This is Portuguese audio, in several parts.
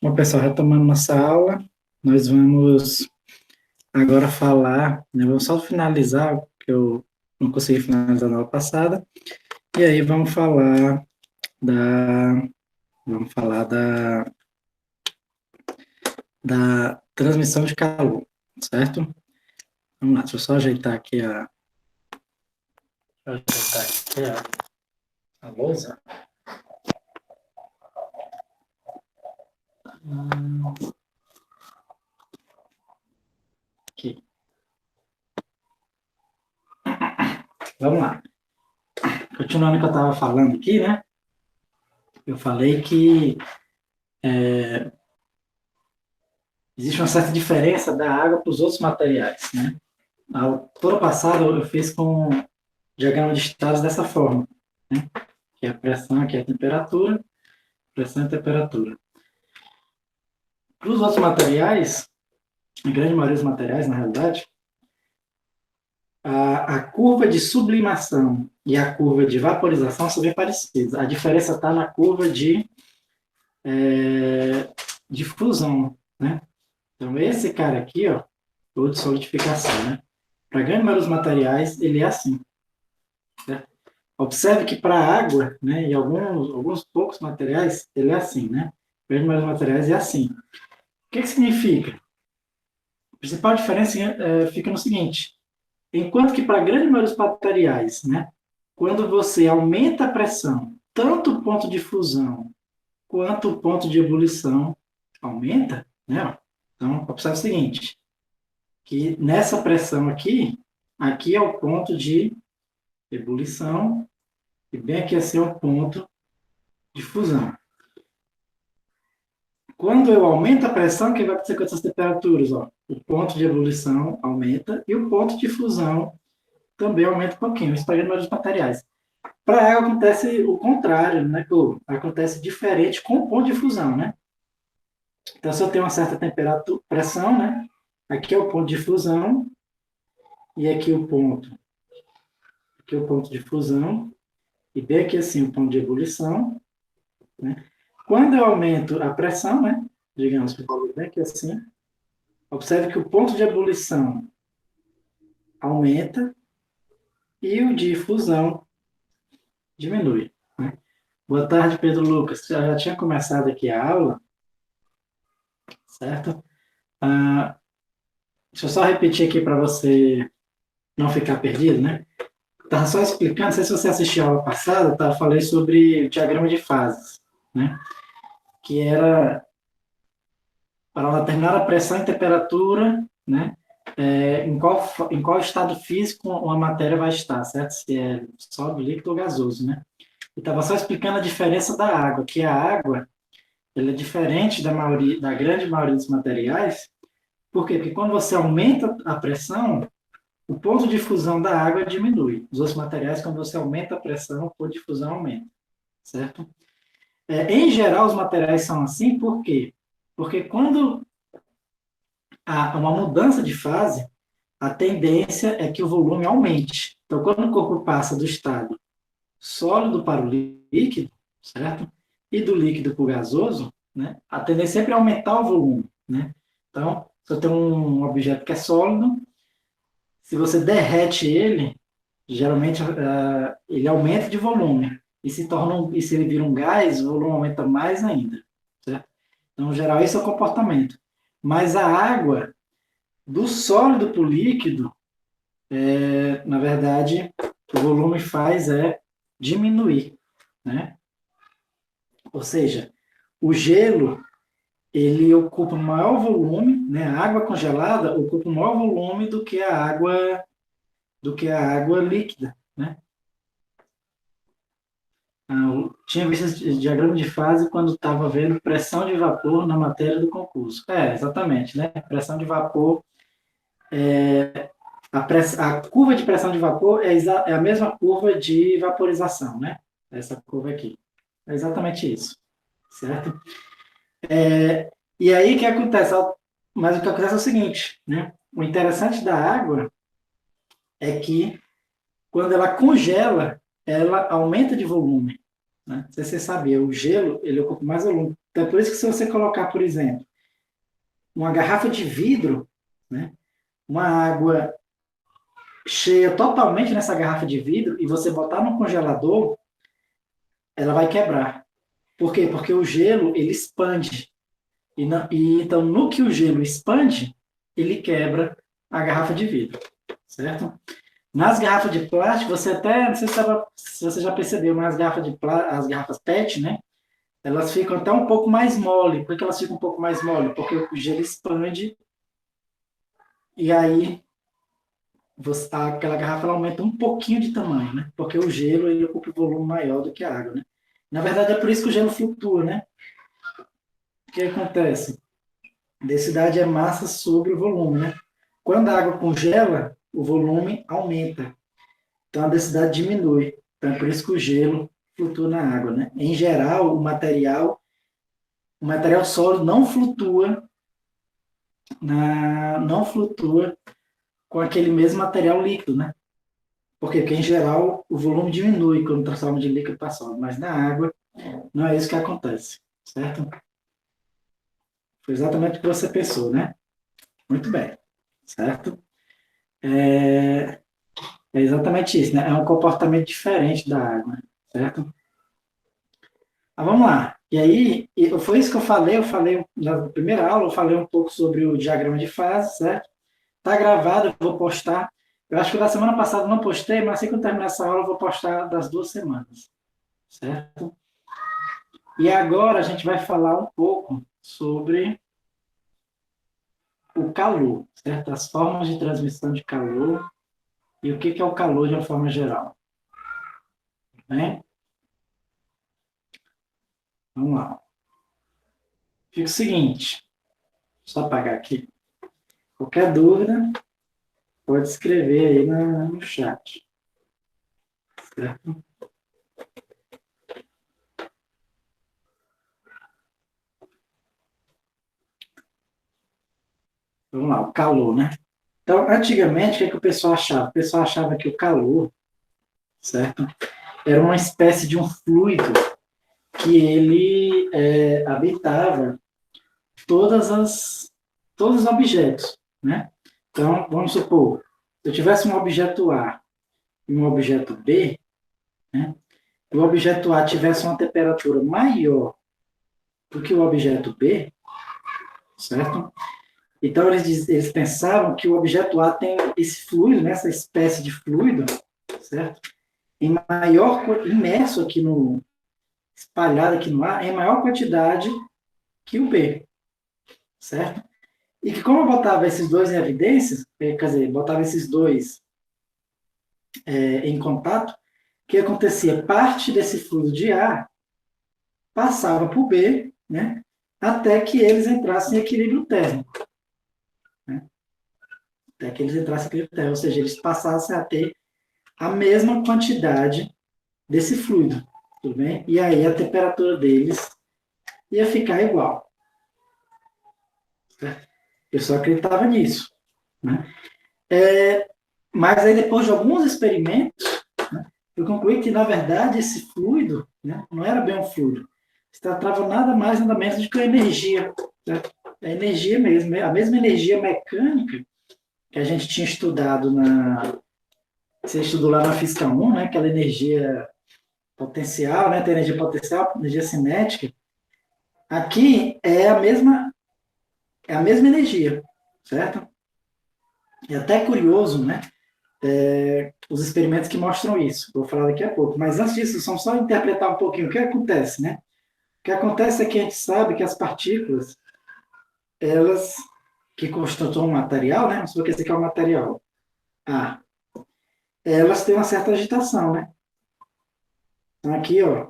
Bom, pessoal, retomando nossa aula, nós vamos agora falar, né, vamos só finalizar, porque eu não consegui finalizar na aula passada, e aí da, vamos falar da transmissão de calor, certo? Vamos lá, deixa eu só ajeitar aqui a lousa. Aqui. Vamos lá. Continuando o que eu estava falando aqui, né? Eu falei que existe uma certa diferença da água para os outros materiais, né? A autora passada eu fiz com diagrama de estados dessa forma, né? Que é a pressão, aqui é a temperatura, pressão e temperatura. Para os outros materiais, a grande maioria dos materiais, na realidade, a curva de sublimação e a curva de vaporização são bem parecidas. A diferença está na curva de fusão, né? Então, esse cara aqui, ó, ou de solidificação, né? Para a grande maioria dos materiais, ele é assim. Certo? Observe que para a água, né, e alguns poucos materiais, ele é assim, né? A grande maioria dos materiais é assim. O que significa? A principal diferença fica no seguinte: enquanto que para a grande maioria dos materiais, né, quando você aumenta a pressão, tanto o ponto de fusão quanto o ponto de ebulição aumenta, né? Então, observe o seguinte, que nessa pressão aqui é o ponto de ebulição e bem aqui assim é o ponto de fusão. Quando eu aumento a pressão, o que vai acontecer com essas temperaturas? Ó? O ponto de ebulição aumenta e o ponto de fusão também aumenta um pouquinho, isso para a maioria dos materiais. Para a água acontece o contrário, né? Acontece diferente com o ponto de fusão, né? Então, se eu tenho uma certa temperatura, pressão, né? Aqui é o ponto de fusão e aqui é o ponto de fusão e bem aqui assim o ponto de ebulição, né? Quando eu aumento a pressão, né? Digamos, bem aqui assim, observe que o ponto de ebulição aumenta e o de fusão diminui. Né? Boa tarde, Pedro Lucas. Já tinha começado aqui a aula, certo? Deixa eu só repetir aqui para você não ficar perdido, né? Estava só explicando, não sei se você assistiu a aula passada, tá? Eu falei sobre o diagrama de fases, né? Que era para uma determinada pressão e temperatura, né? Em qual estado físico uma matéria vai estar, certo? Se é sólido, líquido ou gasoso, né? E estava só explicando a diferença da água, que a água ela é diferente da grande maioria dos materiais. Por quê? Porque quando você aumenta a pressão, o ponto de fusão da água diminui. Os outros materiais, quando você aumenta a pressão, o ponto de fusão aumenta, certo? Em geral, os materiais são assim, por quê? Porque quando há uma mudança de fase, a tendência é que o volume aumente. Então, quando o corpo passa do estado sólido para o líquido, certo? E do líquido para o gasoso, né? A tendência sempre é aumentar o volume, né? Então, se eu tenho um objeto que é sólido, se você derrete ele, geralmente ele aumenta de volume. E se ele vira um gás, o volume aumenta mais ainda, certo? Então, em geral, esse é o comportamento. Mas a água, do sólido para o líquido, na verdade, o volume faz diminuir, né? Ou seja, o gelo, ele ocupa maior volume, né? A água congelada ocupa maior volume do que a água líquida, né? Eu tinha visto esse diagrama de fase quando estava vendo pressão de vapor na matéria do concurso. Exatamente, né? Pressão de vapor, a curva de pressão de vapor é a mesma curva de vaporização, né? Essa curva aqui. É exatamente isso, certo? E aí o que acontece? Mas o que acontece é o seguinte, né? O interessante da água é que quando ela congela, ela aumenta de volume. Né? Não sei se você sabia, o gelo ele ocupa mais volume. Então, é por isso que se você colocar, por exemplo, uma garrafa de vidro, né, uma água cheia totalmente nessa garrafa de vidro e você botar no congelador, ela vai quebrar. Por quê? Porque o gelo, ele expande. Então, no que o gelo expande, ele quebra a garrafa de vidro, certo? Nas garrafas de plástico, você até, não sei se você já percebeu, mas as garrafas PET, né? Elas ficam até um pouco mais mole. Por que elas ficam um pouco mais mole? Porque o gelo expande e aí aquela garrafa ela aumenta um pouquinho de tamanho, né? Porque o gelo ele ocupa um volume maior do que a água, né? Na verdade, é por isso que o gelo flutua, né? O que acontece? Densidade é massa sobre o volume, né? Quando a água congela, o volume aumenta. Então a densidade diminui. Então é por isso que o gelo flutua na água, né? Em geral, o material sólido não flutua com aquele mesmo material líquido, né? Por quê? Porque em geral o volume diminui quando transforma de líquido para sólido, mas na água não é isso que acontece, certo? Foi exatamente o que você pensou, né? Muito bem, certo? É, é exatamente isso, né? É um comportamento diferente da água, certo? Mas vamos lá. E aí, foi isso que eu falei na primeira aula, eu falei um pouco sobre o diagrama de fase, certo? Tá gravado, eu vou postar. Eu acho que da semana passada eu não postei, mas assim que eu terminar essa aula, eu vou postar das 2 semanas, certo? E agora a gente vai falar um pouco sobre o calor, certo? As formas de transmissão de calor e o que é o calor de uma forma geral, né? Vamos lá. Fica o seguinte, só apagar aqui. Qualquer dúvida, pode escrever aí no chat, certo? Vamos lá, o calor, né? Então, antigamente, o que o pessoal achava? O pessoal achava que o calor, certo? Era uma espécie de um fluido que ele habitava todas as, todos os objetos, né? Então, vamos supor, se eu tivesse um objeto A e um objeto B, né? E o objeto A tivesse uma temperatura maior do que o objeto B, certo? Então, eles pensavam que o objeto A tem esse fluido, né, essa espécie de fluido, certo? Em maior, imerso aqui no, espalhado aqui no ar, em maior quantidade que o B, certo? E que como eu botava esses dois em evidências, quer dizer, botava esses dois em contato, o que acontecia? Parte desse fluido de ar passava para o B, né, até que eles entrassem em equilíbrio térmico. Né, até que eles entrassem em equilíbrio térmico, ou seja, eles passassem a ter a mesma quantidade desse fluido, tudo bem? E aí a temperatura deles ia ficar igual. Certo? O pessoal acreditava nisso. Né? Mas aí depois de alguns experimentos, né, eu concluí que, na verdade, esse fluido, né, não era bem um fluido. Se tratava nada mais, nada menos do que a energia. Certo? A energia mesmo, a mesma energia mecânica que a gente tinha estudado você estudou lá na Física 1, né, aquela energia potencial, né, tem energia potencial, energia cinética. Aqui é a mesma energia, certo? É até curioso, né? Os experimentos que mostram isso. Vou falar daqui a pouco. Mas antes disso, só interpretar um pouquinho o que acontece, né? O que acontece é que a gente sabe que as partículas, elas que constituem um material, né? Vamos supor que esse aqui é o material A. Elas têm uma certa agitação, né? Então aqui, ó,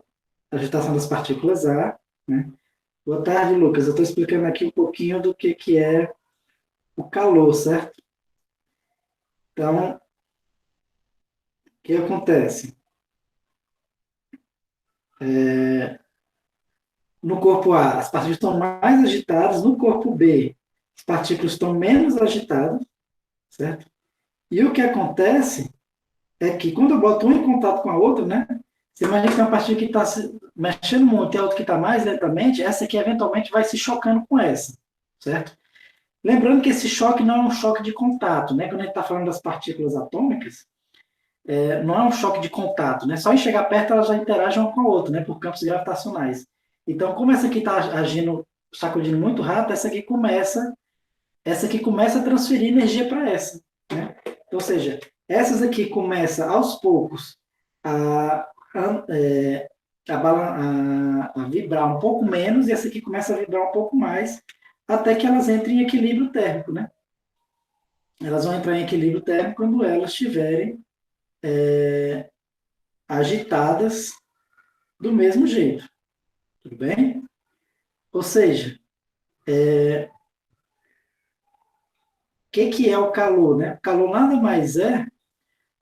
a agitação das partículas A, né? Boa tarde, Lucas. Eu estou explicando aqui um pouquinho do que é o calor, certo? Então, o que acontece? No corpo A, as partículas estão mais agitadas, no corpo B, as partículas estão menos agitadas, certo? E o que acontece é que quando eu boto uma em contato com a outra, né? Você imagina que tem uma partícula que está mexendo muito e a outra que está mais lentamente, essa aqui eventualmente vai se chocando com essa, certo? Lembrando que esse choque não é um choque de contato, né? Quando a gente está falando das partículas atômicas, não é um choque de contato, né? Só em chegar perto elas já interagem uma com a outra, né? Por campos gravitacionais. Então, como essa aqui está agindo, sacudindo muito rápido, essa aqui começa a transferir energia para essa, né? Ou seja, essas aqui começam aos poucos a, é, a vibrar um pouco menos e essa aqui começa a vibrar um pouco mais, até que elas entrem em equilíbrio térmico, né? Elas vão entrar em equilíbrio térmico quando elas estiverem agitadas do mesmo jeito, tudo bem? Ou seja, o que é o calor, né? O calor nada mais é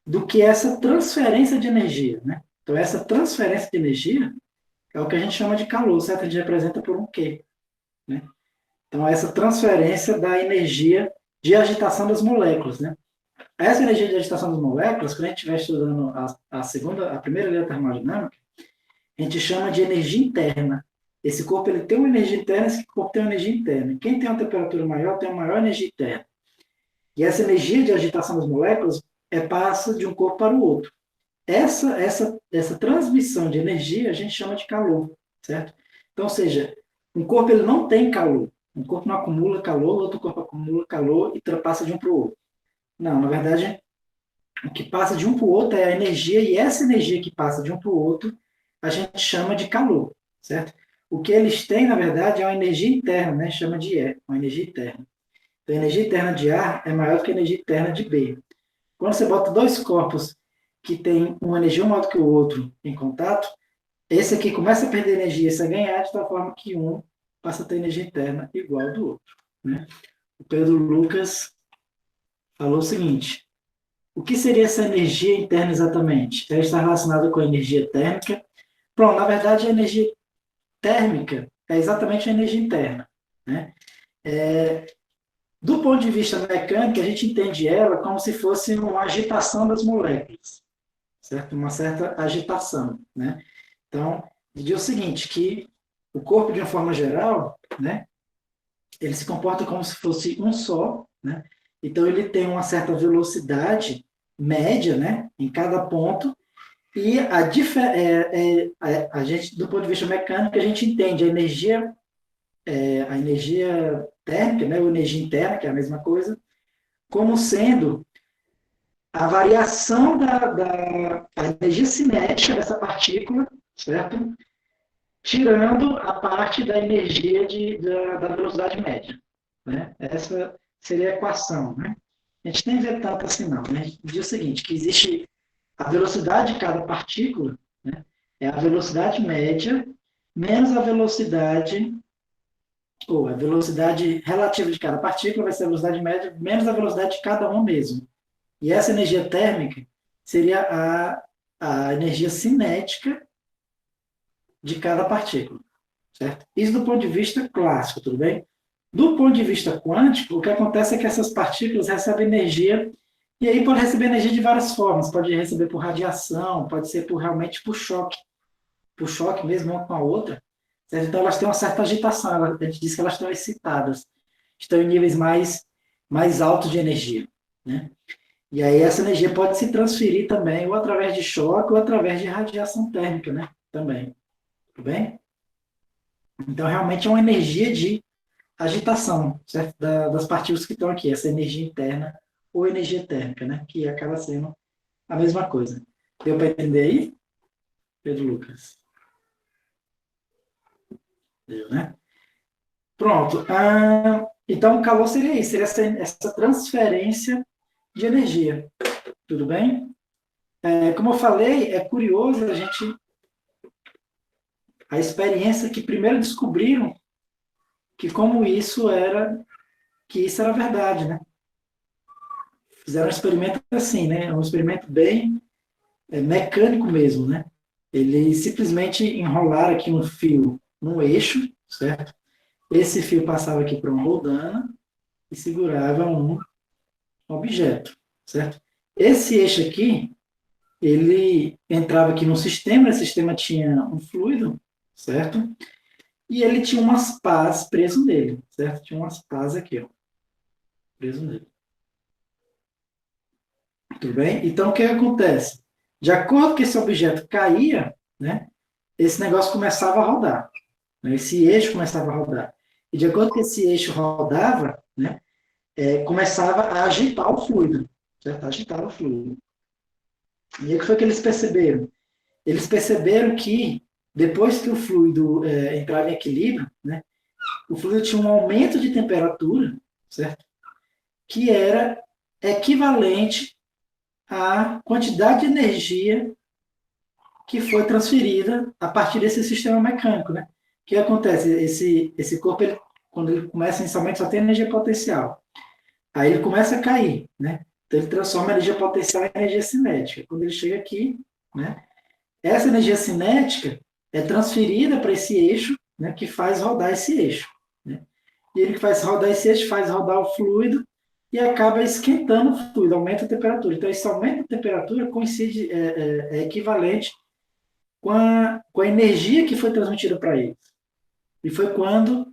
do que essa transferência de energia, né? Então, essa transferência de energia é o que a gente chama de calor, certo? A gente representa por um Q, né? Então, essa transferência da energia de agitação das moléculas, né? Essa energia de agitação das moléculas, quando a gente estiver estudando a primeira lei da termodinâmica, a gente chama de energia interna. Esse corpo ele tem uma energia interna, esse corpo tem uma energia interna. Quem tem uma temperatura maior tem uma maior energia interna. E essa energia de agitação das moléculas passa de um corpo para o outro. Essa transmissão de energia a gente chama de calor, certo? Então, ou seja, um corpo ele não tem calor. Um corpo não acumula calor, outro corpo acumula calor e passa de um para o outro. Não, na verdade, o que passa de um para o outro é a energia, e essa energia que passa de um para o outro a gente chama de calor, certo? O que eles têm, na verdade, é uma energia interna, né? Chama de E, uma energia interna. Então, a energia interna de A é maior do que a energia interna de B. Quando você bota dois corpos que têm uma energia um maior do que o outro em contato, esse aqui começa a perder energia, esse a ganhar, de tal forma que um passa a ter energia interna igual ao do outro, né? O Pedro Lucas falou o seguinte: o que seria essa energia interna exatamente? Ela está relacionada com a energia térmica. Pronto, na verdade, a energia térmica é exatamente a energia interna, né? Do ponto de vista mecânico, a gente entende ela como se fosse uma agitação das moléculas, certo? Uma certa agitação, né? Então, diz o seguinte, que o corpo, de uma forma geral, né, ele se comporta como se fosse um só, né? Então, ele tem uma certa velocidade média, né, em cada ponto, e a gente, do ponto de vista mecânico, a gente entende a energia térmica, né, ou energia interna, que é a mesma coisa, como sendo a variação da energia cinética dessa partícula, certo? Tirando a parte da energia da velocidade média, né? Essa seria a equação, né? A gente nem vê tanto assim, não, né? A gente diz o seguinte, que existe a velocidade de cada partícula, né? É a velocidade média menos a velocidade, ou a velocidade relativa de cada partícula vai ser a velocidade média menos a velocidade de cada um mesmo. E essa energia térmica seria a energia cinética de cada partícula, certo? Isso do ponto de vista clássico, tudo bem? Do ponto de vista quântico, o que acontece é que essas partículas recebem energia, e aí pode receber energia de várias formas, pode receber por radiação, pode ser realmente por choque mesmo uma com a outra, certo? Então elas têm uma certa agitação, a gente diz que elas estão excitadas, estão em níveis mais altos de energia, né? E aí essa energia pode se transferir também, ou através de choque, ou através de radiação térmica, né? Também. Tudo bem? Então, realmente é uma energia de agitação, certo? Das partículas que estão aqui, essa energia interna ou energia térmica, né? Que acaba sendo a mesma coisa. Deu para entender aí, Pedro Lucas? Deu, né? Pronto. Então, o calor seria isso, seria essa transferência de energia. Tudo bem? Como eu falei, é curioso a experiência que primeiro descobriram que que isso era verdade, né? Fizeram um experimento assim, né? Um experimento bem mecânico mesmo, né? Eles simplesmente enrolaram aqui um fio num eixo, certo? Esse fio passava aqui para uma roldana e segurava um objeto, certo? Esse eixo aqui, ele entrava aqui no sistema, esse sistema tinha um fluido, certo? E ele tinha umas pás preso nele, certo? Tinha umas pás aqui, ó, preso nele. Tudo bem? Então, o que acontece? De acordo com esse objeto caía, né, esse negócio começava a rodar, né, esse eixo começava a rodar. E de acordo com esse eixo rodava, né, começava a agitar o fluido, certo? Agitava o fluido. E aí, o que foi que eles perceberam? Eles perceberam que, depois que o fluido entrava em equilíbrio, né, o fluido tinha um aumento de temperatura, certo? Que era equivalente à quantidade de energia que foi transferida a partir desse sistema mecânico, né? O que acontece? Esse corpo, ele, quando ele começa inicialmente, só tem energia potencial. Aí ele começa a cair, né? Então ele transforma a energia potencial em energia cinética. Quando ele chega aqui, né? Essa energia cinética é transferida para esse eixo, né? Que faz rodar esse eixo, né? E ele que faz rodar esse eixo, faz rodar o fluido e acaba esquentando o fluido, aumenta a temperatura. Então, esse aumento de temperatura coincide, é equivalente com a energia que foi transmitida para eles. E foi quando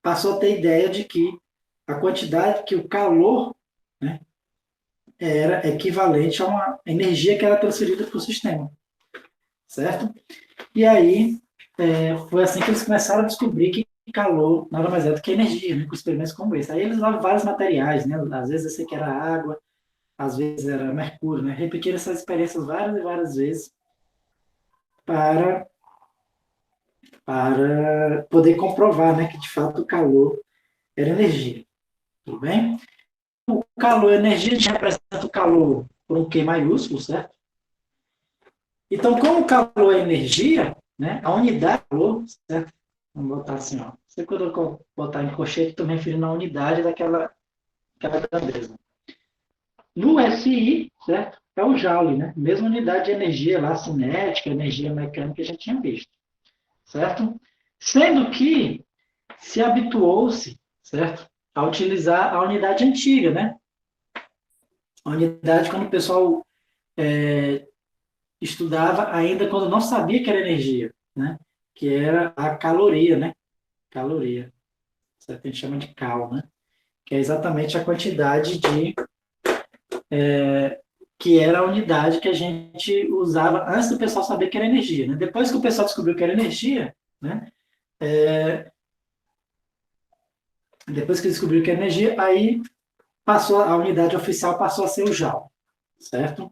passou a ter ideia de que a quantidade, que o calor, né, era equivalente a uma energia que era transferida para o sistema, certo? E aí foi assim que eles começaram a descobrir que calor nada mais é do que energia, né, com experimentos como esse. Aí eles usavam vários materiais, né, às vezes esse aqui era água, às vezes era mercúrio, né, repetiram essas experiências várias e várias vezes para, para poder comprovar, né, que de fato o calor era energia, tudo bem? O calor, a energia, a gente representa o calor por um Q maiúsculo, certo? Então, como o calor é energia, né, a unidade de calor, certo? Vamos botar assim, ó. Você quando eu botar em colchete, estou me referindo à unidade daquela grandeza. No SI, certo? É o Joule, né? Mesma unidade de energia lá, cinética, energia mecânica que a gente tinha visto, certo? Sendo que se habituou-se, certo? A utilizar a unidade antiga, né? A unidade quando o pessoal estudava ainda quando não sabia que era energia, né? Que era a caloria, né? Caloria. Certo? A gente chama de cal, né? Que é exatamente a quantidade de que era a unidade que a gente usava antes do pessoal saber que era energia, né? Depois que o pessoal descobriu que era energia, né? Depois que descobriu que era energia, aí passou a unidade oficial passou a ser o joule, certo?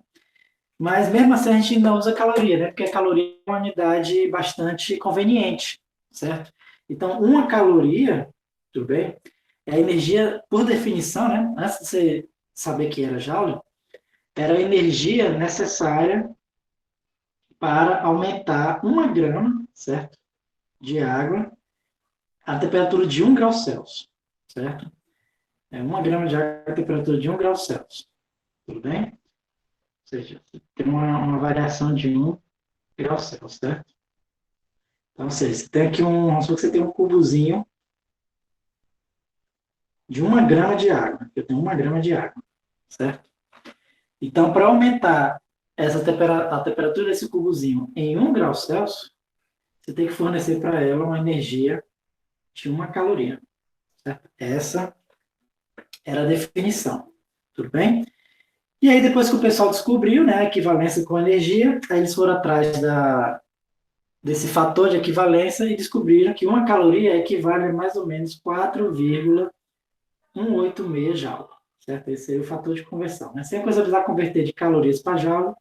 Mas mesmo assim a gente não usa caloria, né? Porque a caloria é uma unidade bastante conveniente, certo? Então, uma caloria, tudo bem? É a energia, por definição, né? Antes de você saber que era joule, era a energia necessária para aumentar 1 grama, certo? De água a temperatura de 1 grau Celsius, certo? 1 grama de água a temperatura de 1 grau Celsius, tudo bem? Ou seja, tem uma variação de 1 grau Celsius, certo? Então, ou seja, você tem aqui vamos supor que você tem um cubozinho de 1 grama de água. Eu tenho 1 grama de água, certo? Então, para aumentar a temperatura desse cubozinho em 1 grau Celsius, você tem que fornecer para ela uma energia de 1 caloria, certo? Essa era a definição, tudo bem? E aí, depois que o pessoal descobriu, né, a equivalência com energia, aí eles foram atrás desse fator de equivalência e descobriram que 1 caloria equivale a mais ou menos 4,186 joule, certo? Esse é o fator de conversão, né? Sem coisa precisar converter de calorias para joule,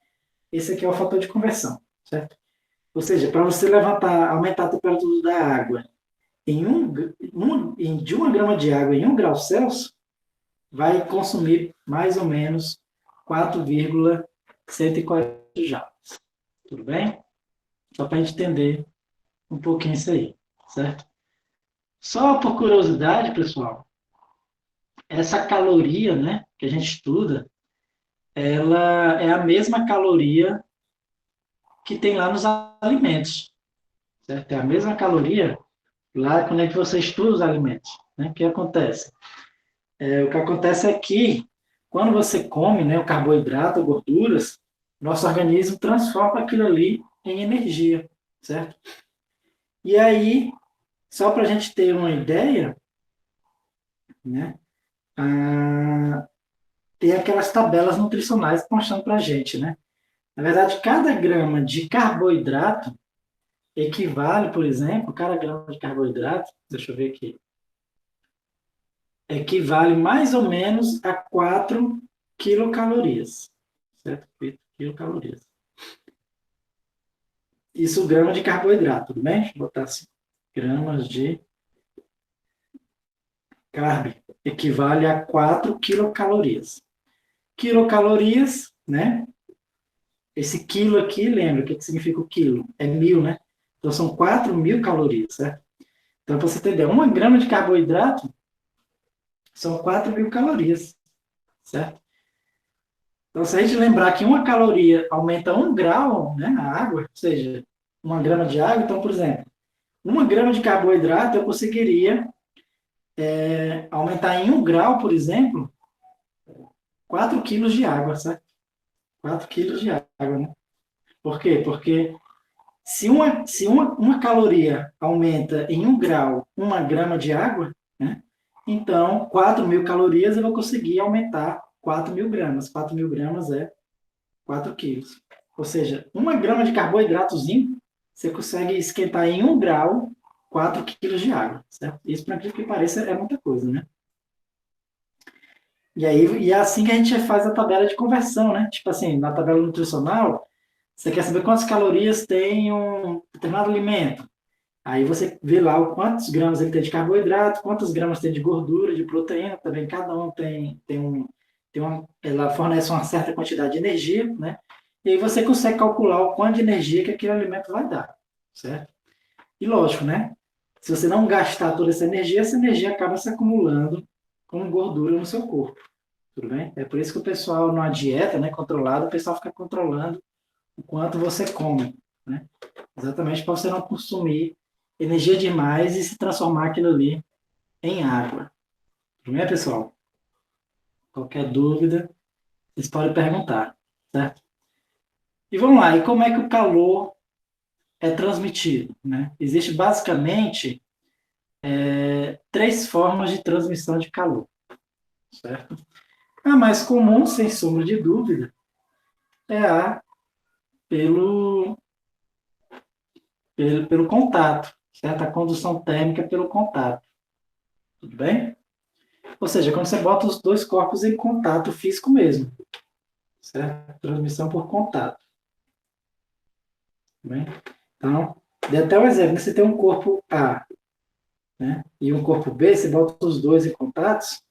esse aqui é o fator de conversão, certo? Ou seja, para você aumentar a temperatura da água de 1 grama de água em 1 grau Celsius, vai consumir mais ou menos 4,140 joules. Tudo bem? Só para a gente entender um pouquinho isso aí, certo? Só por curiosidade, pessoal, essa caloria, né, que a gente estuda, ela é a mesma caloria que tem lá nos alimentos, certo? É a mesma caloria lá quando é que você estuda os alimentos, né? O que acontece? O que acontece é que quando você come, né, o carboidrato, gorduras, nosso organismo transforma aquilo ali em energia, certo? E aí, só para a gente ter uma ideia, né, tem aquelas tabelas nutricionais mostrando para a gente, né? Na verdade, cada grama de carboidrato equivale, por exemplo, cada grama de carboidrato, deixa eu ver aqui, equivale mais ou menos a 4 quilocalorias, certo? 8 quilocalorias. Isso grama de carboidrato, tudo bem? Deixa eu botar assim, gramas de carbo equivale a 4 quilocalorias. Quilocalorias, né? Esse quilo aqui, lembra o que significa o quilo? É 1.000, né? Então são 4.000 calorias, certo? Então, para você entender, 1 grama de carboidrato são 4.000 calorias, certo? Então, se a gente lembrar que uma caloria aumenta 1 grau, né, na água, ou seja, 1 grama de água, então, por exemplo, 1 grama de carboidrato eu conseguiria aumentar em 1 grau, por exemplo, 4 quilos de água, certo? 4 quilos de água, né? Por quê? Porque se uma caloria aumenta em 1 grau 1 grama de água, né? Então, 4.000 calorias eu vou conseguir aumentar 4.000 gramas. 4.000 gramas é 4 quilos. Ou seja, 1 grama de carboidratozinho, você consegue esquentar em 1 grau 4 quilos de água. Certo? Isso, para que pareça, é muita coisa, né? E aí, e é assim que a gente faz a tabela de conversão, né? Tipo assim, na tabela nutricional, você quer saber quantas calorias tem um determinado alimento. Aí você vê lá o quantos gramas ele tem de carboidrato, quantos gramas tem de gordura, de proteína, também cada um ela fornece uma certa quantidade de energia, né? E aí você consegue calcular o quanto de energia que aquele alimento vai dar, certo? E lógico, né? Se você não gastar toda essa energia acaba se acumulando como gordura no seu corpo, tudo bem? É por isso que o pessoal, numa dieta, né, controlada, o pessoal fica controlando o quanto você come, né? Exatamente para você não consumir energia demais e se transformar aquilo ali em água. Tudo bem, pessoal? Qualquer dúvida, vocês podem perguntar, certo? E vamos lá, e como é que o calor é transmitido, né? Existe basicamente 3 formas de transmissão de calor, certo? A mais comum, sem sombra de dúvida, é a pelo, pelo contato, certo? A condução térmica pelo contato, tudo bem? Ou seja, quando você bota os dois corpos em contato físico mesmo, certo? Transmissão por contato. Bem? Então, dê até um exemplo. Você tem um corpo A, né, e um corpo B, você bota os dois em contatos,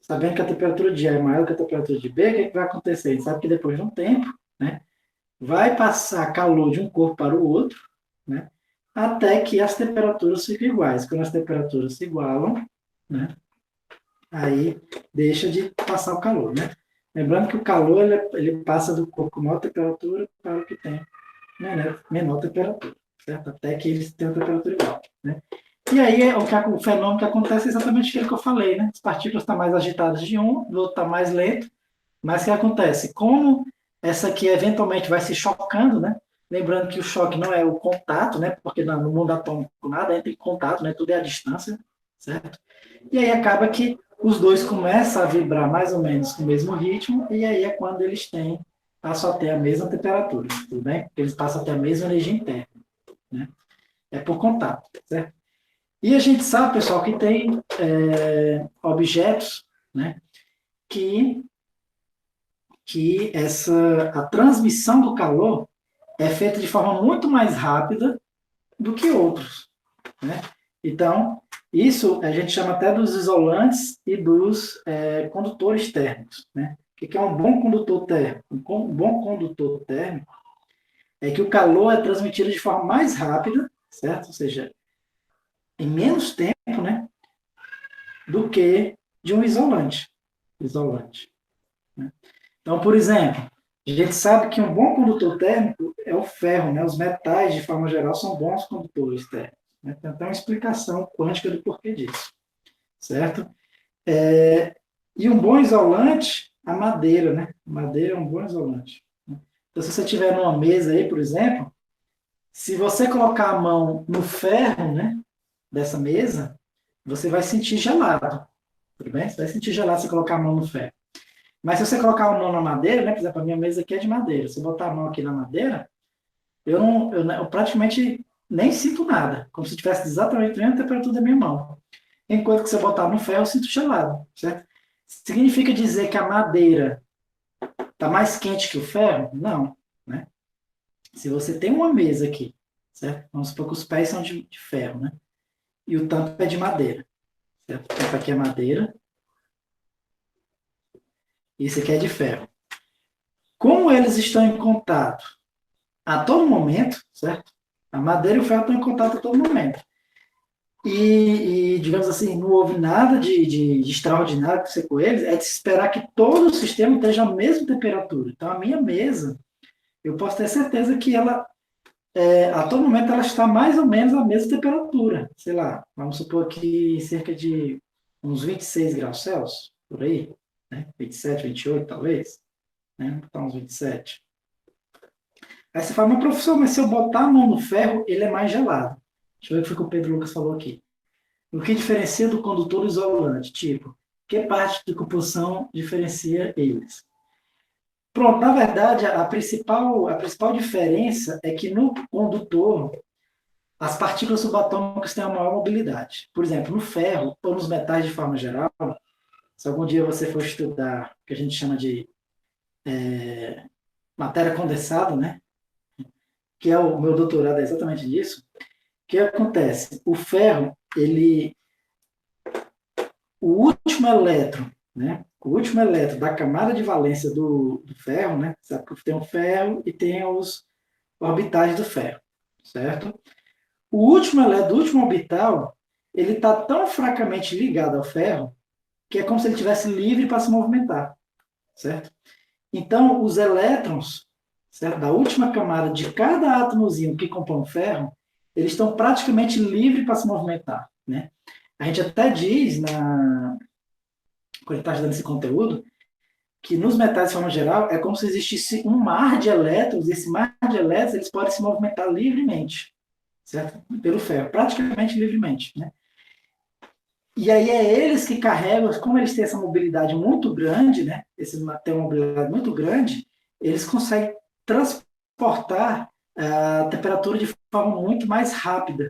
sabendo que a temperatura de A é maior que a temperatura de B, o que, é que vai acontecer? A gente sabe que depois de um tempo, né, vai passar calor de um corpo para o outro, né, até que as temperaturas fiquem iguais. Quando as temperaturas se igualam, né, aí deixa de passar o calor, né? Lembrando que o calor ele passa do corpo com maior temperatura para o que tem menor temperatura, certo? Até que eles tenham temperatura igual, né? E aí o fenômeno que acontece é exatamente aquilo que eu falei, né? As partículas estão mais agitadas de um, do outro está mais lento, mas o que acontece? Como essa aqui eventualmente vai se chocando, né? Lembrando que o choque não é o contato, né? Porque no mundo atômico nada entra em contato, né? Tudo é a distância, certo? E aí acaba que os dois começam a vibrar mais ou menos com o mesmo ritmo, e aí é quando eles passam a ter a mesma temperatura, tudo bem? Eles passam a ter a mesma energia interna, né? É por contato, certo? E a gente sabe, pessoal, que tem objetos, né, que a transmissão do calor é feita de forma muito mais rápida do que outros, né? Então, isso a gente chama até dos isolantes e dos condutores térmicos, né? O que é um bom condutor térmico? Um bom condutor térmico é que o calor é transmitido de forma mais rápida, certo? Ou seja, em menos tempo, né? Do que de um isolante. Né? Então, por exemplo, a gente sabe que um bom condutor térmico é o ferro, né? Os metais, de forma geral, são bons condutores térmicos. Né? Tem até uma explicação quântica do porquê disso, certo? E um bom isolante, a madeira, né? A madeira é um bom isolante. Né? Então, se você tiver numa mesa aí, por exemplo, Se você colocar a mão no ferro, né, dessa mesa, você vai sentir gelado, tudo bem? Você vai sentir gelado se colocar a mão no ferro. Mas se você colocar a mão na madeira, né, por exemplo, a minha mesa aqui é de madeira, se eu botar a mão aqui na madeira, eu praticamente nem sinto nada, como se tivesse exatamente a mesma temperatura da minha mão. Enquanto que se eu botar no ferro, eu sinto gelado, certo? Significa dizer que a madeira está mais quente que o ferro? Não, né? Se você tem uma mesa aqui, certo? Vamos supor que os pés são de ferro, né? E o tampo é de madeira, certo? O tampo aqui é madeira, e isso aqui é de ferro. Como eles estão em contato a todo momento, certo? A madeira e o ferro estão em contato a todo momento. Digamos assim, não houve nada de extraordinário que você com eles, é de se esperar que todo o sistema esteja à mesma temperatura. Então, a minha mesa, eu posso ter certeza que ela, a todo momento, ela está mais ou menos à mesma temperatura. Sei lá, vamos supor que cerca de uns 26 graus Celsius, por aí, né? 27, 28 talvez, né? Então, uns 27. Aí você fala, mas professor, mas se eu botar a mão no ferro, ele é mais gelado. Deixa eu ver o que foi que o Pedro Lucas falou aqui. O que diferencia do condutor isolante? Tipo, que parte de composição diferencia eles? Pronto, na verdade, a principal diferença é que no condutor, as partículas subatômicas têm uma maior mobilidade. Por exemplo, no ferro ou nos metais de forma geral, se algum dia você for estudar o que a gente chama de matéria condensada, né? Que é o meu doutorado é exatamente disso. O que acontece? O ferro, o último elétron, né? O último elétron da camada de valência do ferro, né? Sabe que tem o ferro e tem os orbitais do ferro, certo? O último elétron do último orbital, ele está tão fracamente ligado ao ferro que é como se ele estivesse livre para se movimentar, certo? Então, os elétrons, certo? Da última camada de cada átomozinho que compõe o ferro, eles estão praticamente livres para se movimentar, né? A gente até diz, quando está estudando esse conteúdo, que nos metais, de forma geral, é como se existisse um mar de elétrons, e esse mar de elétrons eles podem se movimentar livremente, certo? Pelo ferro, praticamente livremente, né? E aí é eles que carregam, como eles têm essa mobilidade muito grande, né? Esses têm uma mobilidade muito grande, eles conseguem transportar a temperatura de forma muito mais rápida,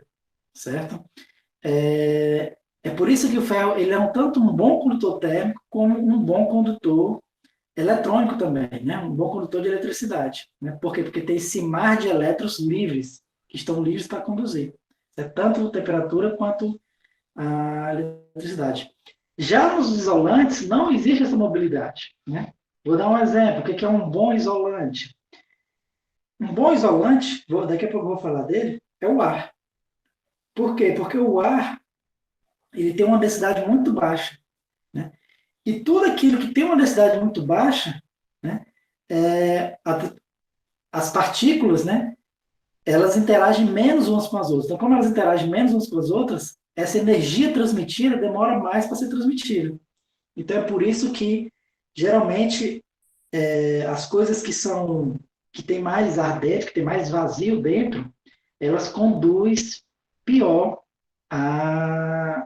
certo? É por isso que o ferro ele é tanto um bom condutor térmico como um bom condutor eletrônico também, né? Um bom condutor de eletricidade. Né? Por quê? Porque tem esse mar de elétrons livres, que estão livres para conduzir. É tanto a temperatura quanto a eletricidade. Já nos isolantes, não existe essa mobilidade. Né? Vou dar um exemplo. O que é um bom isolante? Um bom isolante, daqui a pouco eu vou falar dele, é o ar. Por quê? Porque o ar ele tem uma densidade muito baixa. Né? E tudo aquilo que tem uma densidade muito baixa, né, as partículas, né, elas interagem menos umas com as outras. Então, como elas interagem menos umas com as outras, essa energia transmitida demora mais para ser transmitida. Então, é por isso que, geralmente, as coisas que tem mais ar dentro, que tem mais vazio dentro, elas conduzem pior a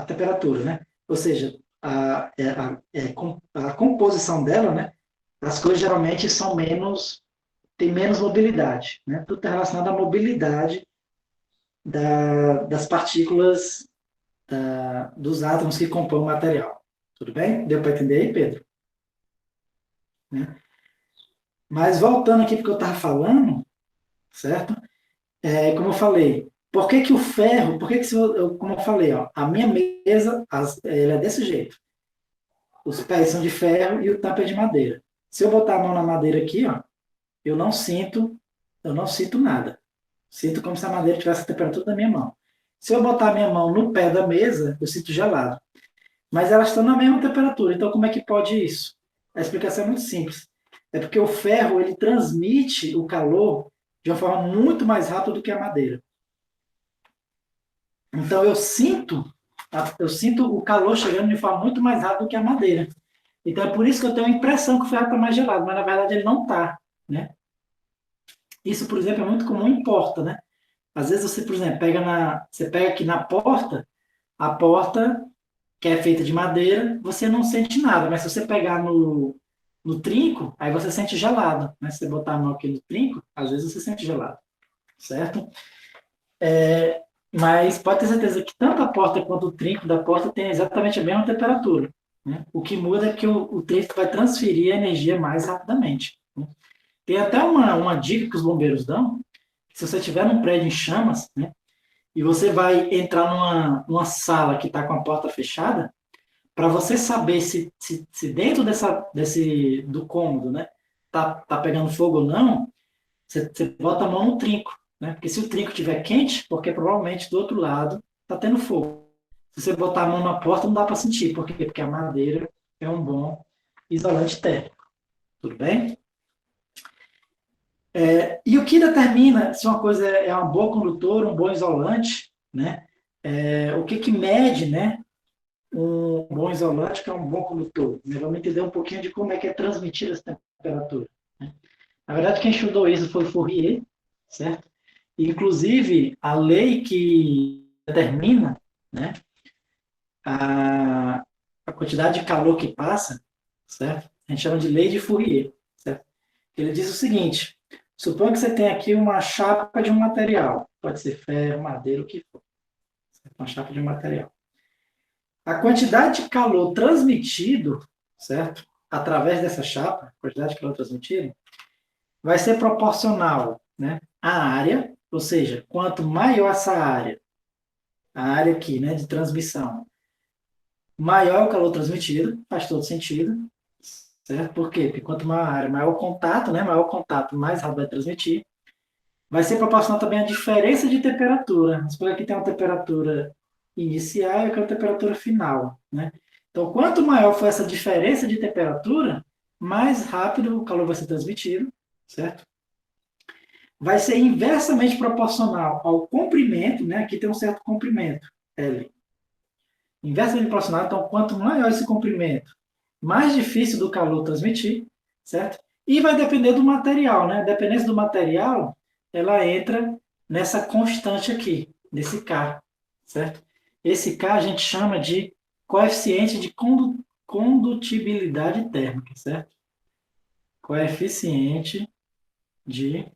temperatura, né? Ou seja, a composição dela, né? As coisas geralmente têm menos mobilidade, né? Tudo está relacionado à mobilidade das partículas dos átomos que compõem o material. Tudo bem? Deu para entender aí, Pedro? Né? Mas voltando aqui para o que eu estava falando, certo? Como eu falei, por que o ferro, como eu falei, ó, a minha mesa, ela é desse jeito. Os pés são de ferro e o tampo é de madeira. Se eu botar a mão na madeira aqui, ó, eu não sinto nada. Sinto como se a madeira tivesse a temperatura da minha mão. Se eu botar a minha mão no pé da mesa, eu sinto gelado. Mas elas estão na mesma temperatura, então como é que pode isso? A explicação é muito simples. É porque o ferro ele transmite o calor de uma forma muito mais rápida do que a madeira. Então eu sinto o calor chegando de forma muito mais rápida do que a madeira. Então é por isso que eu tenho a impressão que o ferro está mais gelado, mas na verdade ele não está, né? Isso, por exemplo, é muito comum em porta, né? Às vezes você, por exemplo, você pega aqui na porta, a porta que é feita de madeira, você não sente nada, mas se você pegar no trinco, aí você sente gelado, né? Se você botar a mão aqui no trinco, às vezes você sente gelado, certo? Mas pode ter certeza que tanto a porta quanto o trinco da porta tem exatamente a mesma temperatura, né? O que muda é que o trinco vai transferir a energia mais rapidamente, né? Tem até uma dica que os bombeiros dão, que se você estiver num prédio em chamas, né, e você vai entrar numa sala que está com a porta fechada, para você saber se dentro do cômodo, né, tá pegando fogo ou não, você bota a mão no trinco, né? Porque se o trinco estiver quente, porque provavelmente do outro lado está tendo fogo. Se você botar a mão na porta, não dá para sentir. Por quê? Porque a madeira é um bom isolante térmico. Tudo bem? E o que determina se uma coisa é uma boa condutora, um bom isolante, né? O que mede, né, um bom isolante que é um bom condutor? Vamos entender um pouquinho de como é que é transmitida essa temperatura, né? Na verdade, quem estudou isso foi Fourier, certo? Inclusive, a lei que determina, né, a, a quantidade de calor que passa, certo? A gente chama de lei de Fourier, certo? Ele diz o seguinte: suponha que você tem aqui uma chapa de um material, pode ser ferro, madeira, o que for, certo? Uma chapa de um material. A quantidade de calor transmitido, certo? Através dessa chapa, a quantidade de calor transmitido, vai ser proporcional, né, à área, ou seja, quanto maior essa área, a área aqui, né, de transmissão, maior é o calor transmitido, faz todo sentido, certo? Por quê? Porque quanto maior a área, maior o contato, né, maior o contato, mais rápido vai transmitir. Vai ser proporcional também a diferença de temperatura. Porque aqui tem uma temperatura inicial e aqui uma temperatura final, né? Então, quanto maior for essa diferença de temperatura, mais rápido o calor vai ser transmitido, certo? Vai ser inversamente proporcional ao comprimento, né? Aqui tem um certo comprimento, L. Inversamente proporcional, então, quanto maior esse comprimento, mais difícil do calor transmitir, certo? E vai depender do material, né? Dependendo do material, ela entra nessa constante aqui, nesse K, certo? Esse K a gente chama de coeficiente de condutibilidade térmica, certo? Coeficiente de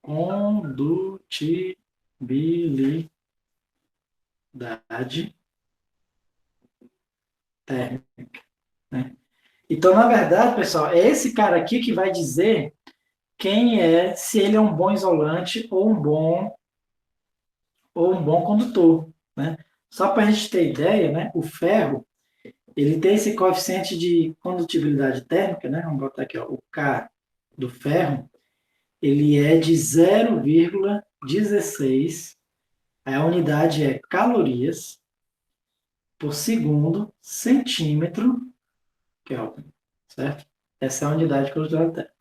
condutibilidade térmica, né? Então, na verdade, pessoal, é esse cara aqui que vai dizer se ele é um bom isolante ou um bom condutor, né? Só para a gente ter ideia, né? O ferro, ele tem esse coeficiente de condutibilidade térmica, né? Vamos botar aqui, ó, o K do ferro, ele é de 0,16, a unidade é calorias por segundo centímetro Kelvin, certo? Essa é a unidade de condutibilidade térmica.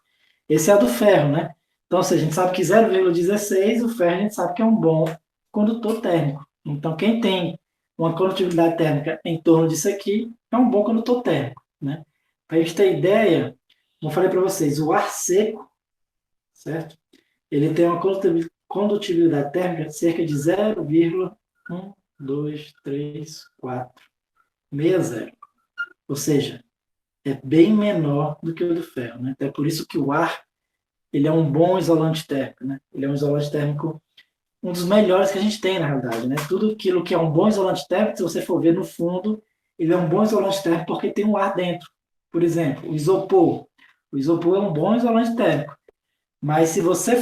Esse é a do ferro, né? Então, se a gente sabe que 0,16, o ferro a gente sabe que é um bom condutor térmico. Então, quem tem uma condutibilidade térmica em torno disso aqui é um bom condutor térmico, né? Para a gente ter ideia, como eu falei para vocês, o ar seco, certo? Ele tem uma condutibilidade térmica de cerca de 0,123460. Ou seja, é bem menor do que o do ferro, né? É por isso que o ar ele é um bom isolante térmico, né? Ele é um isolante térmico, um dos melhores que a gente tem, na realidade, né? Tudo aquilo que é um bom isolante térmico, se você for ver no fundo, ele é um bom isolante térmico porque tem um ar dentro. Por exemplo, o isopor. O isopor é um bom isolante térmico. Mas se você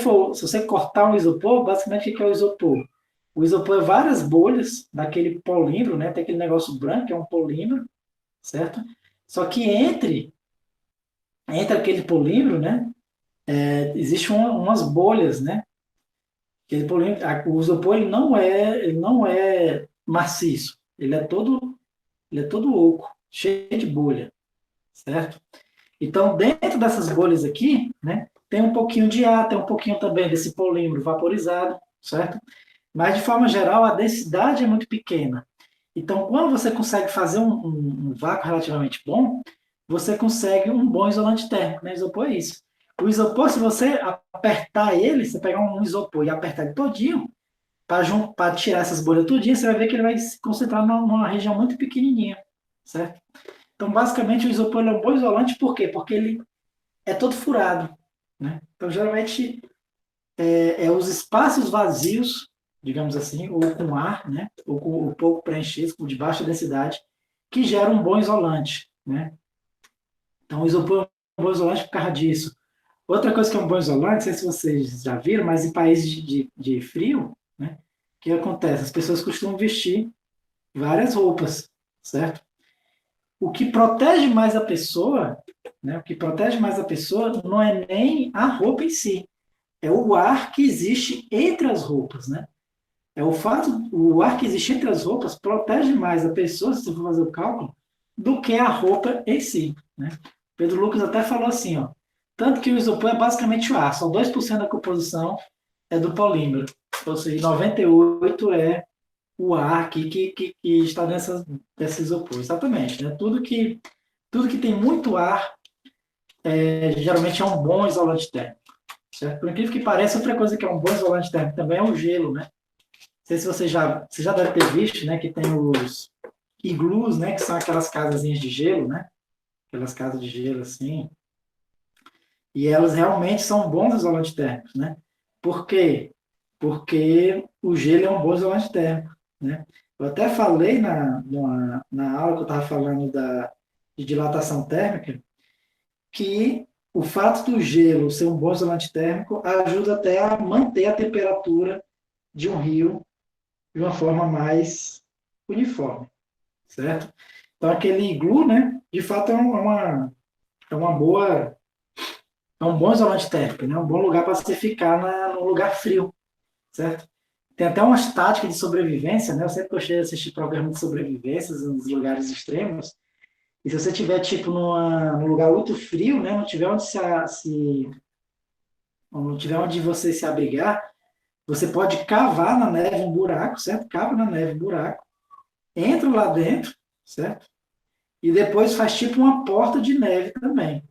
cortar um isopor, basicamente o que é o isopor? O isopor é várias bolhas daquele polímero, né? Tem aquele negócio branco, que é um polímero, certo? Só que entre aquele polímero, né? Existem umas bolhas, né? O isopor ele não é maciço, ele é todo oco, cheio de bolha, certo? Então, dentro dessas bolhas aqui, né, tem um pouquinho de ar, tem um pouquinho também desse polímero vaporizado, certo? Mas, de forma geral, a densidade é muito pequena. Então, quando você consegue fazer um vácuo relativamente bom, você consegue um bom isolante térmico, né? Isopor é isso. O isopor, se você apertar ele, você pegar um isopor e apertar ele todinho, para tirar essas bolhas todinhas, você vai ver que ele vai se concentrar numa região muito pequenininha, certo? Então, basicamente, o isopor é um bom isolante, por quê? Porque ele é todo furado, né? Então, geralmente, os espaços vazios, digamos assim, ou com ar, né? Ou com um pouco preenchidos, com de baixa densidade, que geram um bom isolante, né? Então, o isopor é um bom isolante por causa disso. Outra coisa que é um bom isolante, não sei se vocês já viram, mas em países de frio, né? O que acontece? As pessoas costumam vestir várias roupas, certo? O que protege mais a pessoa, né? O que protege mais a pessoa não é nem a roupa em si, é o ar que existe entre as roupas, né? É o ar que existe entre as roupas protege mais a pessoa, se você for fazer o cálculo, do que a roupa em si, né? Pedro Lucas até falou assim, ó, tanto que o isopor é basicamente o ar, só 2% da composição é do polímero, ou seja, 98% é o ar aqui que está nesse isopor, exatamente, né? Tudo que tem muito ar geralmente é um bom isolante térmico, certo? Por incrível que pareça, outra coisa que é um bom isolante térmico também é o gelo, né? Não sei se você já deve ter visto, né, que tem os iglus, né, que são aquelas casazinhas de gelo, né? Aquelas casas de gelo assim. E elas realmente são bons isolantes térmicos, né? Por quê? Porque o gelo é um bom isolante térmico, né? Eu até falei na aula que eu estava falando de dilatação térmica, que o fato do gelo ser um bom isolante térmico ajuda até a manter a temperatura de um rio de uma forma mais uniforme, certo? Então, aquele iglu, né, de fato é uma boa, é um bom isolante térmico, né, um bom lugar para você ficar num lugar frio, certo? Tem até umas táticas de sobrevivência, né? Eu sempre gostei de assistir programas de sobrevivência nos lugares extremos. E se você tiver, tipo, num lugar muito frio, né? Não tiver não tiver onde você se abrigar, você pode cavar na neve um buraco, certo? Cava na neve um buraco, entra lá dentro, certo? E depois faz tipo uma porta de neve também,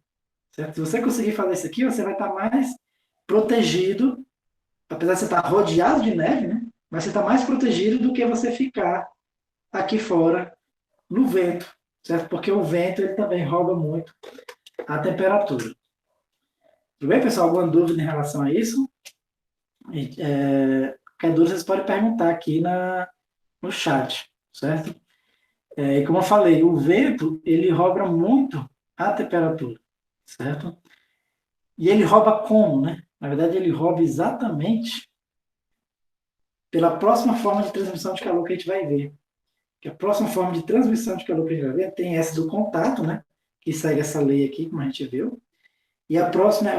certo? Se você conseguir fazer isso aqui, você vai estar mais protegido, apesar de você estar rodeado de neve, né? Mas você está mais protegido do que você ficar aqui fora no vento, certo? Porque o vento ele também rouba muito a temperatura. Tudo bem, pessoal? Alguma dúvida em relação a isso? Qualquer dúvida vocês podem perguntar aqui no chat, certo? E como eu falei, o vento ele rouba muito a temperatura, certo? E ele rouba como, né? Na verdade, ele rouba exatamente pela próxima forma de transmissão de calor que a gente vai ver. Que a próxima forma de transmissão de calor que a gente vai ver tem essa do contato, né? Que segue essa lei aqui, como a gente viu. E a próxima é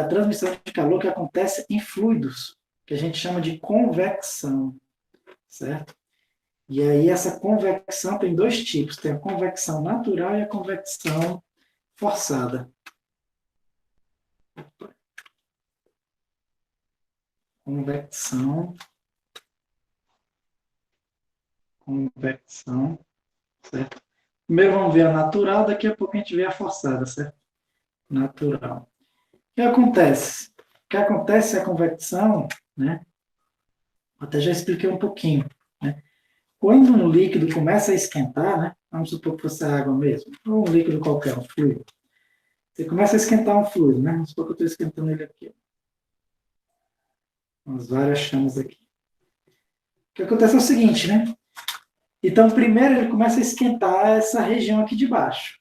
a transmissão de calor que acontece em fluidos, que a gente chama de convecção, certo? E aí essa convecção tem dois tipos, tem a convecção natural e a convecção forçada. Convecção, certo? Primeiro vamos ver a natural, daqui a pouco a gente vê a forçada, certo? Natural. O que acontece? O que acontece é a convecção, né? Até já expliquei um pouquinho, né? Quando um líquido começa a esquentar, né? Vamos supor que fosse água mesmo, ou um líquido qualquer, um fluido. Você começa a esquentar um fluido, né? Vamos supor que eu estou esquentando ele aqui. Umas várias chamas aqui. O que acontece é o seguinte, né? Então, primeiro ele começa a esquentar essa região aqui de baixo,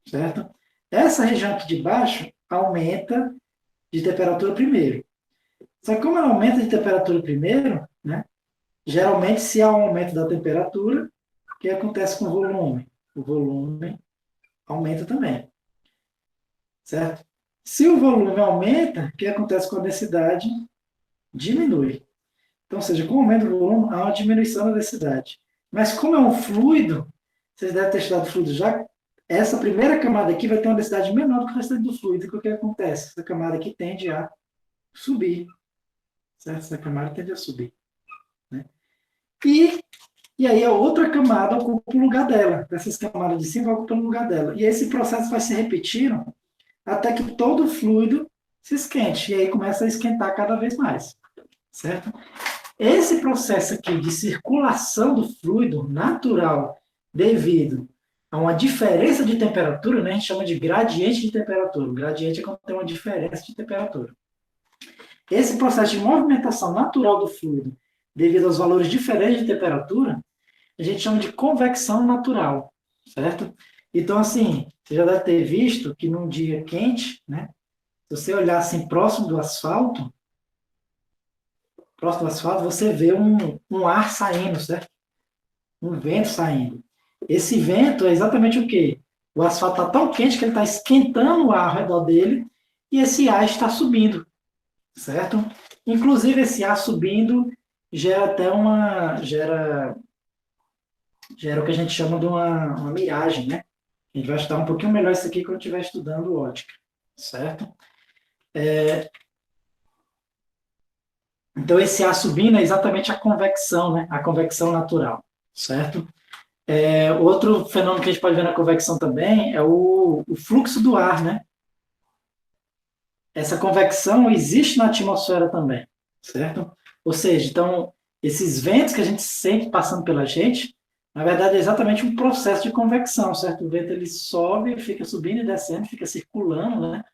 certo? Essa região aqui de baixo aumenta de temperatura primeiro. Só que como ela aumenta de temperatura primeiro, né? Geralmente, se há um aumento da temperatura, o que acontece com o volume? O volume aumenta também, certo? Se o volume aumenta, o que acontece com a densidade? Diminui. Então, ou seja, com o aumento do volume, há uma diminuição da densidade. Mas como é um fluido, vocês devem ter estudado fluido já, essa primeira camada aqui vai ter uma densidade menor do que o restante do fluido. E o que acontece? Essa camada aqui tende a subir, certo? Essa camada tende a subir, né? E aí a outra camada ocupa o lugar dela. Essas camadas de cima vão ocupando o lugar dela. E esse processo vai se repetindo até que todo o fluido se esquente, e aí começa a esquentar cada vez mais, certo? Esse processo aqui de circulação do fluido natural devido a uma diferença de temperatura, né, a gente chama de gradiente de temperatura. O gradiente é quando tem uma diferença de temperatura. Esse processo de movimentação natural do fluido devido aos valores diferentes de temperatura, a gente chama de convecção natural, certo? Então, assim, você já deve ter visto que num dia quente, né, se você olhar assim próximo do asfalto, você vê um ar saindo, certo? Um vento saindo. Esse vento é exatamente o quê? O asfalto está tão quente que ele está esquentando o ar ao redor dele e esse ar está subindo, certo? Inclusive, esse ar subindo gera até gera o que a gente chama de uma miragem, né? A gente vai estudar um pouquinho melhor isso aqui quando estiver estudando ótica, certo? Então, esse ar subindo é exatamente a convecção, né? A convecção natural, certo? Outro fenômeno que a gente pode ver na convecção também é o fluxo do ar, né? Essa convecção existe na atmosfera também, certo? Ou seja, então, esses ventos que a gente sente passando pela gente, na verdade, é exatamente um processo de convecção, certo? O vento ele sobe, fica subindo e descendo, fica circulando, né?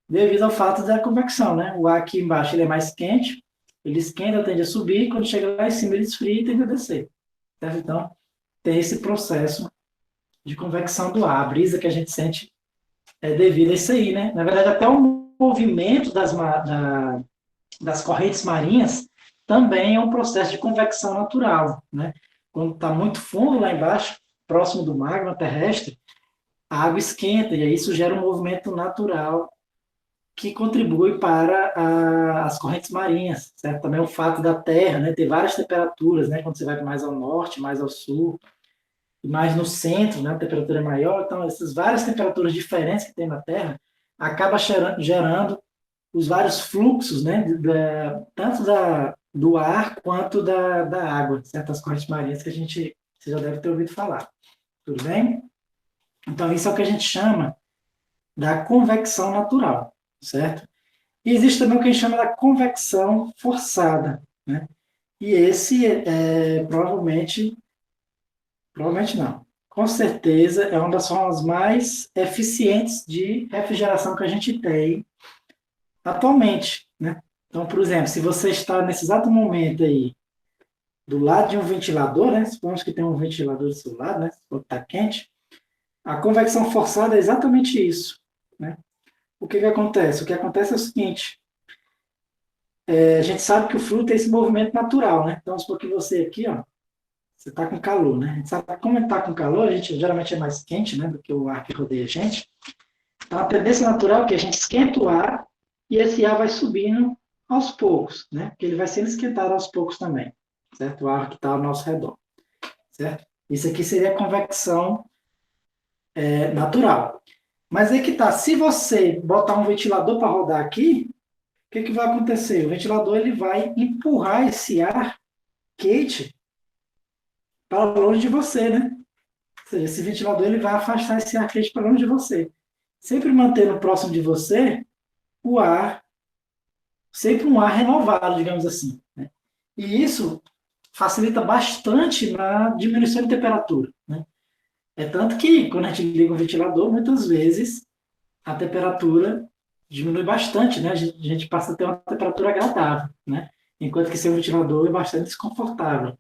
Devido ao fato da convecção, né? O ar aqui embaixo ele é mais quente, ele esquenta, tende a subir, e quando chega lá em cima ele esfria e tende a descer, certo? Então, tem esse processo de convecção do ar. A brisa que a gente sente é devido a isso aí, né? Na verdade, até o movimento das correntes marinhas também é um processo de convecção natural, né? Quando está muito fundo lá embaixo, próximo do magma terrestre, a água esquenta e aí isso gera um movimento natural que contribui para as correntes marinhas, certo? Também o fato da Terra, né, ter várias temperaturas, né? Quando você vai mais ao norte, mais ao sul, e mais no centro, né, a temperatura é maior, então essas várias temperaturas diferentes que tem na Terra acaba gerando os vários fluxos, né, tanto do ar quanto da água, certas correntes marinhas que você já deve ter ouvido falar. Tudo bem? Então, isso é o que a gente chama da convecção natural, certo? E existe também o que a gente chama da convecção forçada, né? E esse provavelmente não. Com certeza é uma das formas mais eficientes de refrigeração que a gente tem atualmente, né? Então, por exemplo, se você está nesse exato momento aí do lado de um ventilador, né? Supomos que tem um ventilador do seu lado, né? Se está quente, a convecção forçada é exatamente isso, né? O que acontece? O que acontece é o seguinte: a gente sabe que o fluido tem esse movimento natural, né? Então, supor que você aqui, ó, você está com calor, né? A gente sabe que como está com calor, a gente geralmente é mais quente, né, do que o ar que rodeia a gente. Então, a tendência natural é que a gente esquenta o ar e esse ar vai subindo aos poucos, né? Porque ele vai sendo esquentado aos poucos também, certo? O ar que está ao nosso redor, certo? Isso aqui seria a convecção natural. Mas aí que tá, se você botar um ventilador para rodar aqui, o que vai acontecer? O ventilador ele vai empurrar esse ar quente para longe de você, né? Ou seja, esse ventilador ele vai afastar esse ar quente para longe de você. Sempre mantendo próximo de você o ar, sempre um ar renovado, digamos assim, né? E isso facilita bastante na diminuição de temperatura, né? É tanto que, quando a gente liga o ventilador, muitas vezes a temperatura diminui bastante, né? A gente passa a ter uma temperatura agradável, né? Enquanto que seu ventilador é bastante desconfortável,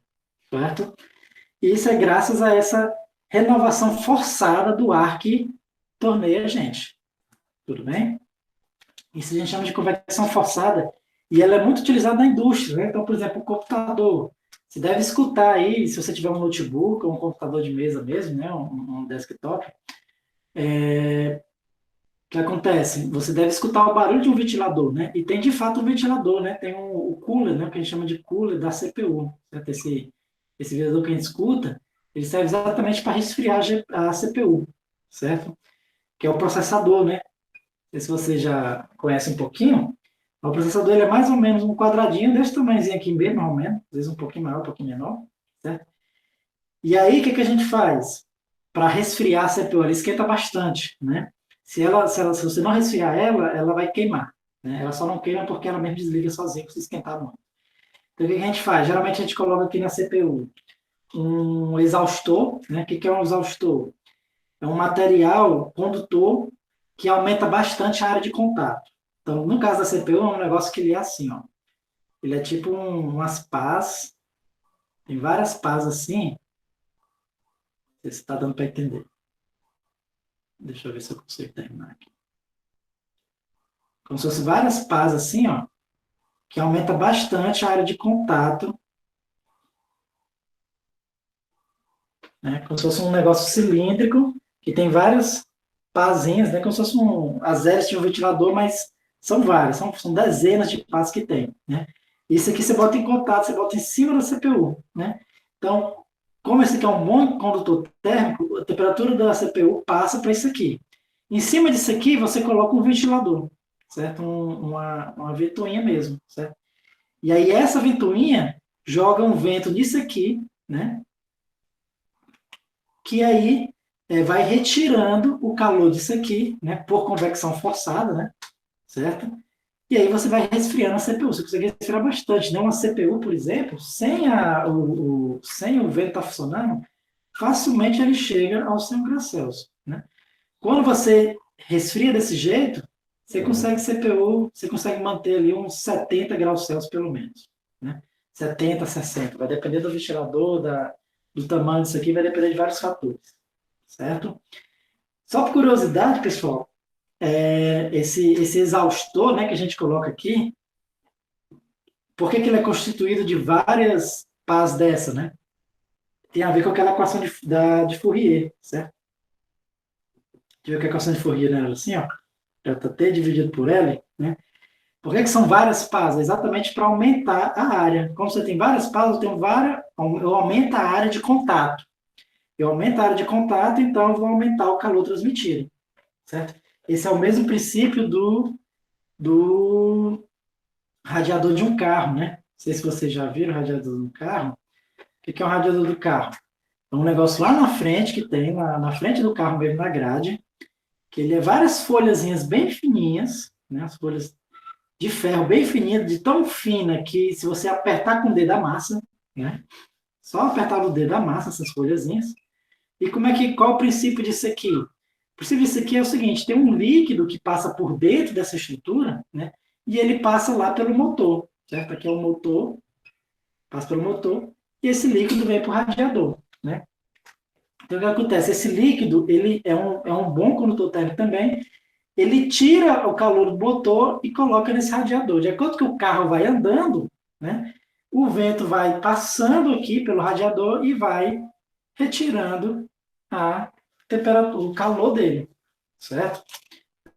certo? E isso é graças a essa renovação forçada do ar que torneia a gente. Tudo bem? Isso a gente chama de convecção forçada e ela é muito utilizada na indústria, né? Então, por exemplo, o computador. Você deve escutar aí, se você tiver um notebook ou um computador de mesa mesmo, né? Um desktop, o que acontece? Você deve escutar o barulho de um ventilador, né? E tem de fato um ventilador, né? Tem o cooler, né? Que a gente chama de cooler da CPU. Certo? Esse ventilador que a gente escuta, ele serve exatamente para resfriar a CPU, certo? Que é o processador, né? Não sei se você já conhece um pouquinho. O processador ele é mais ou menos um quadradinho desse tamanhozinho aqui mesmo, mais ou menos. Às vezes um pouquinho maior, um pouquinho menor, certo? E aí, o que a gente faz? Para resfriar a CPU, ela esquenta bastante, né? Se você não resfriar ela, ela vai queimar, né? Ela só não queima porque ela mesmo desliga sozinha se esquentar muito. Então, o que a gente faz? Geralmente a gente coloca aqui na CPU um exaustor, né? O que é um exaustor? É um material condutor que aumenta bastante a área de contato. Então, no caso da CPU, é um negócio que ele é assim, ó. Ele é tipo umas pás, tem várias pás assim, não sei se está dando para entender. Deixa eu ver se eu consigo terminar aqui. Como se fosse várias pás assim, ó, que aumenta bastante a área de contato, né? Como se fosse um negócio cilíndrico, que tem várias pazinhas, né? Como se fosse as hélices de um ventilador, mas são várias, são dezenas de pás que tem, né? Isso aqui você bota em contato, você bota em cima da CPU, né? Então, como esse aqui é um bom condutor térmico, a temperatura da CPU passa para isso aqui. Em cima disso aqui, você coloca um ventilador, certo? Uma ventoinha mesmo, certo? E aí essa ventoinha joga um vento nisso aqui, né? Que aí vai retirando o calor disso aqui, né? Por convecção forçada, né? Certo? E aí você vai resfriando a CPU. Você consegue resfriar bastante, né? Uma CPU, por exemplo, sem o vento estar funcionando, facilmente ele chega aos 100 graus Celsius, né? Quando você resfria desse jeito, você consegue CPU, você consegue manter ali uns 70 graus Celsius pelo menos, né? 70, 60, vai depender do ventilador, do tamanho disso aqui, vai depender de vários fatores, certo? Só por curiosidade, pessoal, esse exaustor, né, que a gente coloca aqui, por que, que ele é constituído de várias pás dessa, né? Tem a ver com aquela equação de Fourier, certo? Deixa eu ver que a equação de Fourier era assim, ó, J dividido por L, né? Por que, que são várias pás? Exatamente para aumentar a área. Como você tem várias pás, eu aumento a área de contato. Eu aumento a área de contato, então eu vou aumentar o calor transmitido, certo? Esse é o mesmo princípio do radiador de um carro, né? Não sei se vocês já viram o radiador de um carro. O que é um radiador do carro? É um negócio lá na frente que tem, na frente do carro mesmo, na grade, que ele é várias folhazinhas bem fininhas, né? As folhas de ferro bem fininha, de tão fina que se você apertar com o dedo amassa, né? Só apertar o dedo amassa essas folhazinhas. E qual é o princípio disso aqui? O princípio disso aqui é o seguinte, tem um líquido que passa por dentro dessa estrutura, né? E ele passa lá pelo motor, certo? Aqui é o motor, passa pelo motor, e esse líquido vem para o radiador, né? Então, o que acontece? Esse líquido, ele é um bom condutor térmico também, ele tira o calor do motor e coloca nesse radiador. De acordo com o carro vai andando, né, o vento vai passando aqui pelo radiador e vai retirando a temperatura, o calor dele, certo?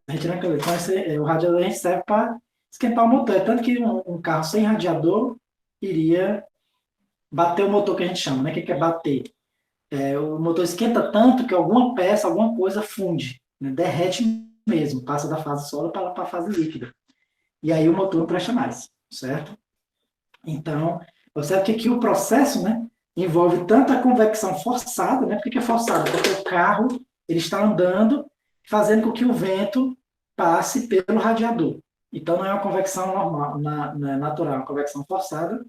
Retirando o calor. Então, o radiador a gente serve para esquentar o motor. É tanto que um carro sem radiador iria bater o motor, que a gente chama, né? O que é bater? O motor esquenta tanto que alguma peça, alguma coisa funde, né? Derrete mesmo, passa da fase sólida para a fase líquida. E aí o motor não presta mais, certo? Então, observe que aqui o processo, né, envolve tanto a convecção forçada, né? Por que é forçada? Porque o carro ele está andando, fazendo com que o vento passe pelo radiador. Então, não é uma convecção normal, natural, é uma convecção forçada.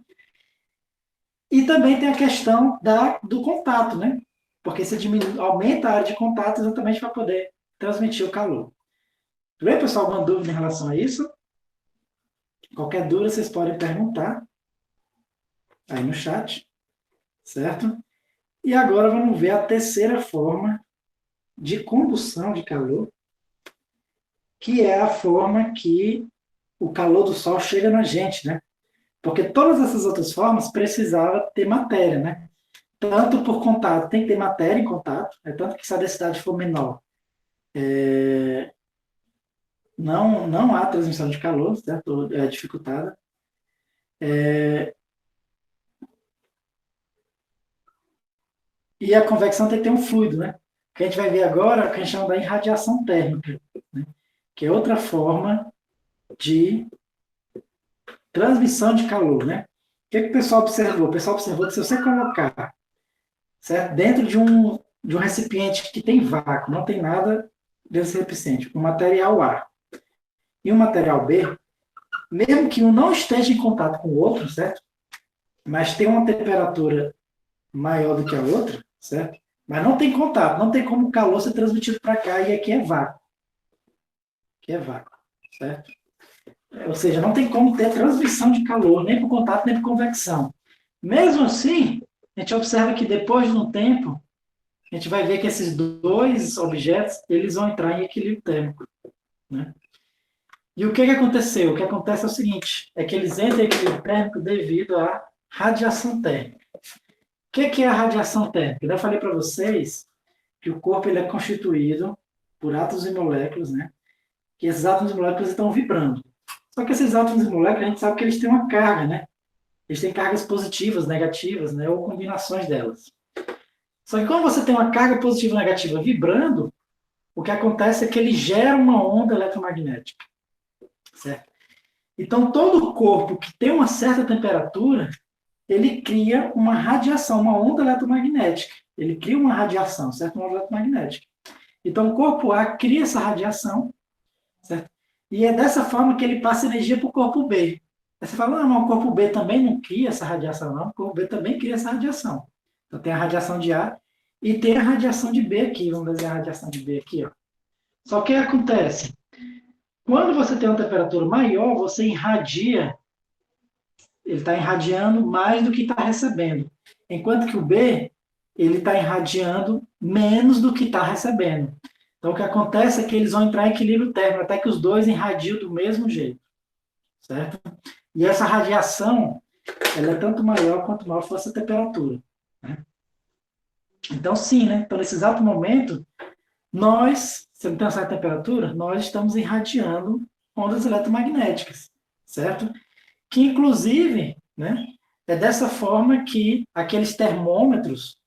E também tem a questão do contato, né? Porque você aumenta a área de contato exatamente para poder transmitir o calor. Tudo bem, pessoal? Alguma dúvida em relação a isso? Qualquer dúvida, vocês podem perguntar aí no chat, certo? E agora vamos ver a terceira forma de condução de calor, que é a forma que o calor do Sol chega na gente, né? Porque todas essas outras formas precisava ter matéria, né? Tanto por contato, tem que ter matéria em contato, tanto que se a densidade for menor, não há transmissão de calor, certo? É dificultada. E a convecção tem que ter um fluido, né? O que a gente vai ver agora, que a gente chama da irradiação térmica, né? Que é outra forma de transmissão de calor, né? O que o pessoal observou? O pessoal observou que se você colocar, certo, dentro de um recipiente que tem vácuo, não tem nada desse recipiente, um material A e um material B, mesmo que um não esteja em contato com o outro, certo? Mas tem uma temperatura maior do que a outra, certo? Mas não tem contato, não tem como o calor ser transmitido para cá, e aqui é vácuo. Aqui é vácuo, certo? Ou seja, não tem como ter transmissão de calor, nem por contato, nem por convecção. Mesmo assim, a gente observa que depois de um tempo, a gente vai ver que esses dois objetos eles vão entrar em equilíbrio térmico. Né? E o que aconteceu? O que acontece é o seguinte, é que eles entram em equilíbrio térmico devido à radiação térmica. O que é a radiação térmica? Eu falei para vocês que o corpo ele é constituído por átomos e moléculas, né? Que esses átomos e moléculas estão vibrando. Só que esses átomos e moléculas, a gente sabe que eles têm uma carga, né? Eles têm cargas positivas, negativas, né? Ou combinações delas. Só que quando você tem uma carga positiva e negativa vibrando, o que acontece é que ele gera uma onda eletromagnética. Certo? Então, todo corpo que tem uma certa temperatura, ele cria uma radiação, uma onda eletromagnética. Ele cria uma radiação, certo? Uma onda eletromagnética. Então, o corpo A cria essa radiação, certo? E é dessa forma que ele passa energia para o corpo B. Aí você fala, não, mas o corpo B também não cria essa radiação, não. O corpo B também cria essa radiação. Então, tem a radiação de A e tem a radiação de B aqui. Vamos desenhar a radiação de B aqui, ó. Só que o que acontece? Quando você tem uma temperatura maior, você irradia, ele está irradiando mais do que está recebendo. Enquanto que o B, ele está irradiando menos do que está recebendo. Então, o que acontece é que eles vão entrar em equilíbrio térmico, até que os dois irradiam do mesmo jeito. Certo? E essa radiação, ela é tanto maior quanto maior for essa temperatura. Né? Então, sim, né? Então, nesse exato momento, nós, se não tem essa temperatura, nós estamos irradiando ondas eletromagnéticas, certo? Que, inclusive, né, é dessa forma que aqueles termômetros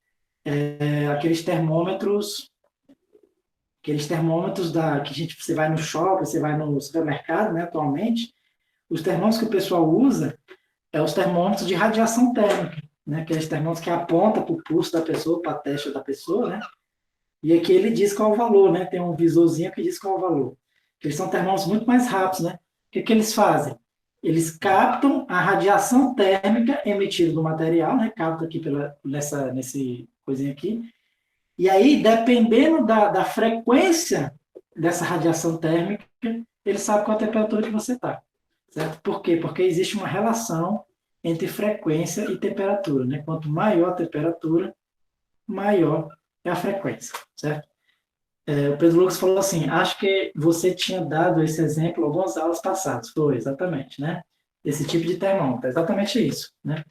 que você vai no shopping, você vai no supermercado, né, atualmente, os termômetros que o pessoal usa os termômetros de radiação térmica, né, aqueles termômetros que apontam para o pulso da pessoa, para a testa da pessoa, né, e aqui ele diz qual é o valor, né, tem um visorzinho que diz qual é o valor. Eles são termômetros muito mais rápidos, né? O que eles fazem? Eles captam a radiação térmica emitida do material, né? Capta aqui nesse coisinha aqui. E aí, dependendo da frequência dessa radiação térmica, ele sabe qual a temperatura que você está. Certo? Por quê? Porque existe uma relação entre frequência e temperatura. Né? Quanto maior a temperatura, maior é a frequência. Certo? O Pedro Lucas falou assim, acho que você tinha dado esse exemplo em algumas aulas passadas. Foi, exatamente, né? Esse tipo de termômetro, exatamente isso, né?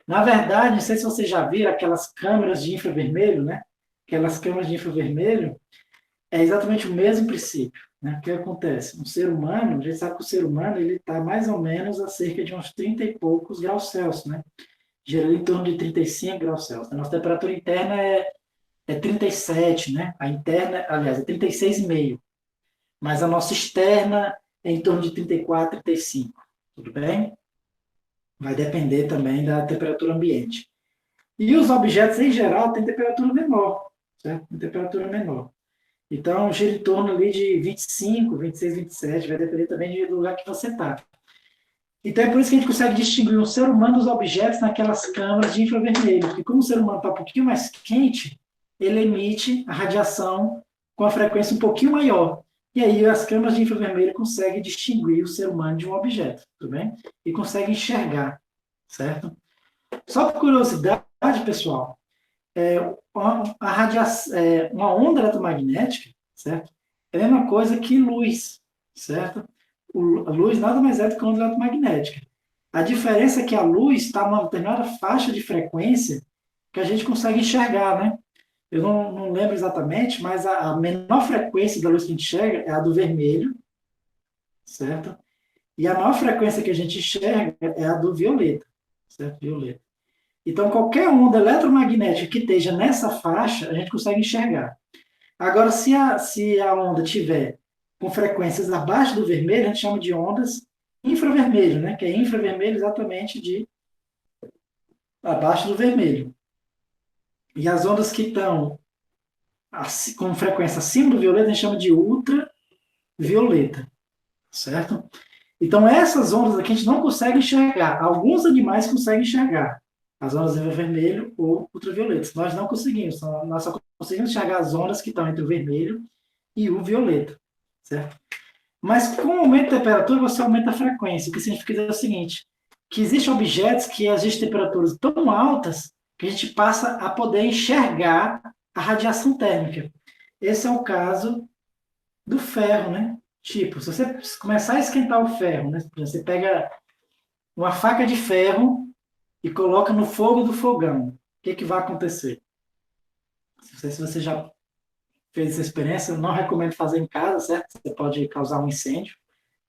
Na verdade, não sei se vocês já viram aquelas câmeras de infravermelho, né? Aquelas câmeras de infravermelho, é exatamente o mesmo princípio, né? O que acontece? Um ser humano, a gente sabe que o ser humano, ele está mais ou menos a cerca de uns 30 e poucos graus Celsius, né? Gerando em torno de 35 graus Celsius. A nossa temperatura interna é 37, né? A interna, aliás, é 36,5. Mas a nossa externa é em torno de 34, 35. Tudo bem? Vai depender também da temperatura ambiente. E os objetos, em geral, têm temperatura menor, certo? Tem temperatura menor. Então, gira em torno ali de 25, 26, 27, vai depender também do lugar que você está. Então, é por isso que a gente consegue distinguir o ser humano dos objetos naquelas câmaras de infravermelho, porque como o ser humano está um pouquinho mais quente, ele emite a radiação com a frequência um pouquinho maior. E aí as câmeras de infravermelho conseguem distinguir o ser humano de um objeto, tudo bem? E conseguem enxergar, certo? Só por curiosidade, pessoal, uma onda eletromagnética, certo? É a mesma coisa que luz, certo? A luz nada mais é do que uma onda eletromagnética. A diferença é que a luz está numa determinada faixa de frequência que a gente consegue enxergar, né? Eu não lembro exatamente, mas a menor frequência da luz que a gente enxerga é a do vermelho, certo? E a maior frequência que a gente enxerga é a do violeta, certo? Violeta. Então, qualquer onda eletromagnética que esteja nessa faixa, a gente consegue enxergar. Agora, se a onda tiver com frequências abaixo do vermelho, a gente chama de ondas infravermelho, né? Que é infravermelho exatamente de abaixo do vermelho. E as ondas que estão com frequência acima do violeta, a gente chama de ultravioleta, certo? Então, essas ondas aqui a gente não consegue enxergar. Alguns animais conseguem enxergar as ondas infravermelho ou ultravioletas. Nós não conseguimos. Nós só conseguimos enxergar as ondas que estão entre o vermelho e o violeta, certo? Mas com o aumento da temperatura, você aumenta a frequência, o que significa dizer o seguinte, que existem objetos que existem temperaturas tão altas que a gente passa a poder enxergar a radiação térmica. Esse é o caso do ferro, né? Tipo, se você começar a esquentar o ferro, né? Você pega uma faca de ferro e coloca no fogo do fogão. O que vai acontecer? Não sei se você já fez essa experiência, eu não recomendo fazer em casa, certo? Você pode causar um incêndio,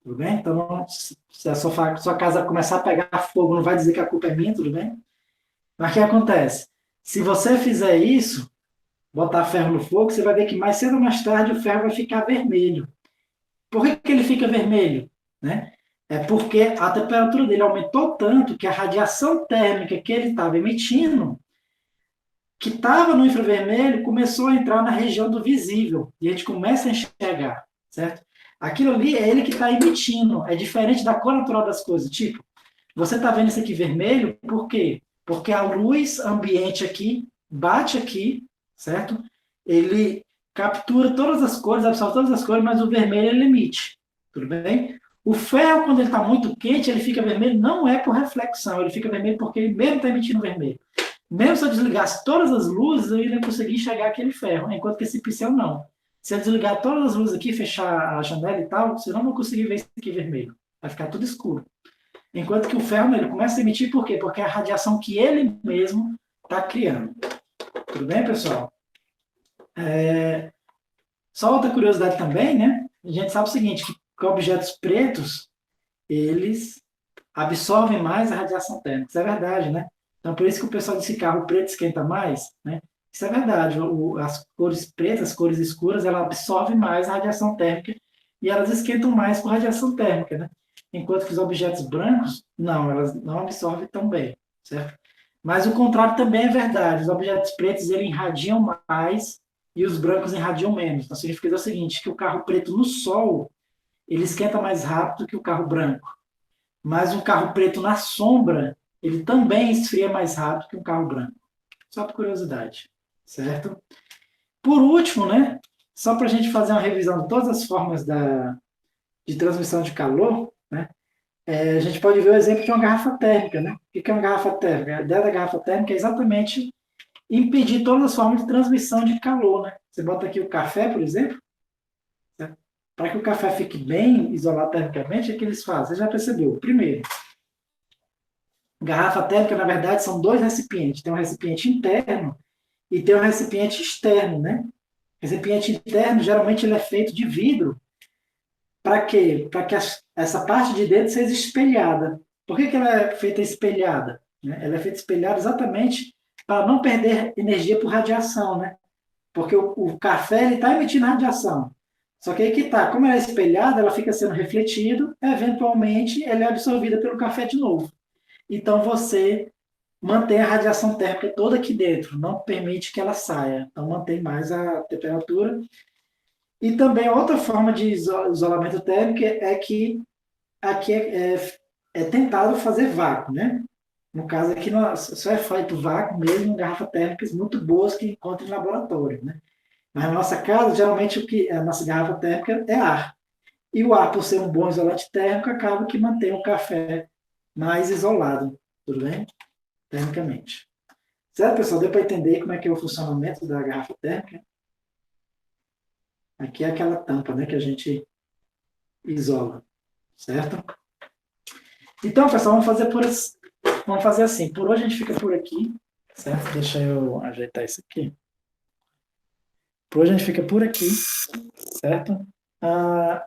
tudo bem? Então, se a sua casa começar a pegar fogo, não vai dizer que a culpa é minha, tudo bem? Mas o que acontece? Se você fizer isso, botar ferro no fogo, você vai ver que mais cedo ou mais tarde o ferro vai ficar vermelho. Por que ele fica vermelho? Né? É porque a temperatura dele aumentou tanto que a radiação térmica que ele estava emitindo, que estava no infravermelho, começou a entrar na região do visível. E a gente começa a enxergar, certo? Aquilo ali é ele que está emitindo. É diferente da cor natural das coisas. Tipo, você está vendo isso aqui vermelho, por quê? Porque a luz ambiente aqui bate aqui, certo? Ele captura todas as cores, absorve todas as cores, mas o vermelho ele emite, tudo bem? O ferro, quando ele está muito quente, ele fica vermelho, não é por reflexão, ele fica vermelho porque ele mesmo está emitindo vermelho. Mesmo se eu desligasse todas as luzes, eu ia conseguir enxergar aquele ferro, enquanto que esse pincel não. Se eu desligar todas as luzes aqui, fechar a janela e tal, você não vai conseguir ver isso aqui vermelho. Vai ficar tudo escuro. Enquanto que o ferro ele começa a emitir por quê? Porque é a radiação que ele mesmo está criando. Tudo bem, pessoal? Só outra curiosidade também, né? A gente sabe o seguinte, que objetos pretos, eles absorvem mais a radiação térmica. Isso é verdade, né? Então, por isso que o pessoal diz que carro preto esquenta mais, né? Isso é verdade. As cores pretas, as cores escuras, elas absorvem mais a radiação térmica e elas esquentam mais por radiação térmica, né? Enquanto que os objetos brancos, não, elas não absorvem tão bem, certo? Mas o contrário também é verdade. Os objetos pretos, eles irradiam mais e os brancos irradiam menos. Então, significa o seguinte, que o carro preto no sol, ele esquenta mais rápido que o carro branco. Mas um carro preto na sombra, ele também esfria mais rápido que um carro branco. Só por curiosidade, certo? Por último, né, só para a gente fazer uma revisão de todas as formas de transmissão de calor, né, a gente pode ver o exemplo de uma garrafa térmica. Né? O que é uma garrafa térmica? A ideia da garrafa térmica é exatamente impedir todas as formas de transmissão de calor. Né? Você bota aqui o café, por exemplo, né? Para que o café fique bem isolado termicamente, o que eles fazem? Você já percebeu? Primeiro, garrafa térmica, na verdade, são dois recipientes. Tem um recipiente interno e tem um recipiente externo, né? O recipiente interno, geralmente, ele é feito de vidro. Para quê? Para que essa parte de dentro seja espelhada. Por que ela é feita espelhada? Né? Ela é feita espelhada exatamente para não perder energia por radiação, né? Porque o café ele está emitindo radiação. Só que aí que está, como ela é espelhada, ela fica sendo refletido, eventualmente ela é absorvida pelo café de novo. Então você mantém a radiação térmica toda aqui dentro, não permite que ela saia. Então mantém mais a temperatura. E também outra forma de isolamento térmico é que aqui é tentado fazer vácuo, né? No caso aqui só é feito vácuo mesmo em garrafas térmicas muito boas que encontra em laboratório, né? Mas na nossa casa, geralmente a nossa garrafa térmica é ar. E o ar, por ser um bom isolante térmico, acaba que mantém o café mais isolado, tudo bem? Termicamente. Certo, pessoal? Deu para entender como é que é o funcionamento da garrafa térmica? Aqui é aquela tampa, né, que a gente isola, certo? Então, pessoal, vamos fazer assim. Por hoje a gente fica por aqui, certo? Deixa eu ajeitar isso aqui. Por hoje a gente fica por aqui, certo? Ah,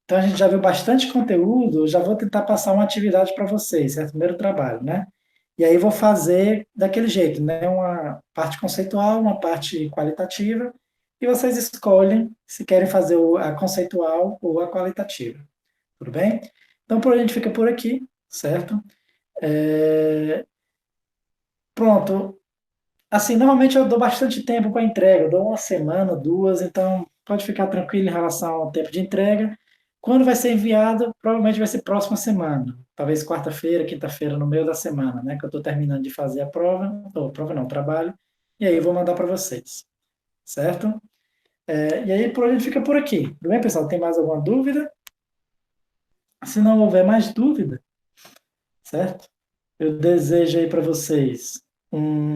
então a gente já viu bastante conteúdo, já vou tentar passar uma atividade para vocês, certo? Primeiro trabalho, né? E aí vou fazer daquele jeito, né? Uma parte conceitual, uma parte qualitativa, e vocês escolhem se querem fazer a conceitual ou a qualitativa. Tudo bem? Então, por hoje a gente fica por aqui, certo? Pronto. Assim, normalmente eu dou bastante tempo para entrega, eu dou uma semana, duas, então pode ficar tranquilo em relação ao tempo de entrega. Quando vai ser enviado, provavelmente vai ser próxima semana. Talvez quarta-feira, quinta-feira, no meio da semana, né? Que eu estou terminando de fazer a prova, ou prova não, trabalho, e aí eu vou mandar para vocês, certo? E aí por hoje a gente fica por aqui. Tudo bem, pessoal? Tem mais alguma dúvida? Se não houver mais dúvida, certo? Eu desejo aí para vocês um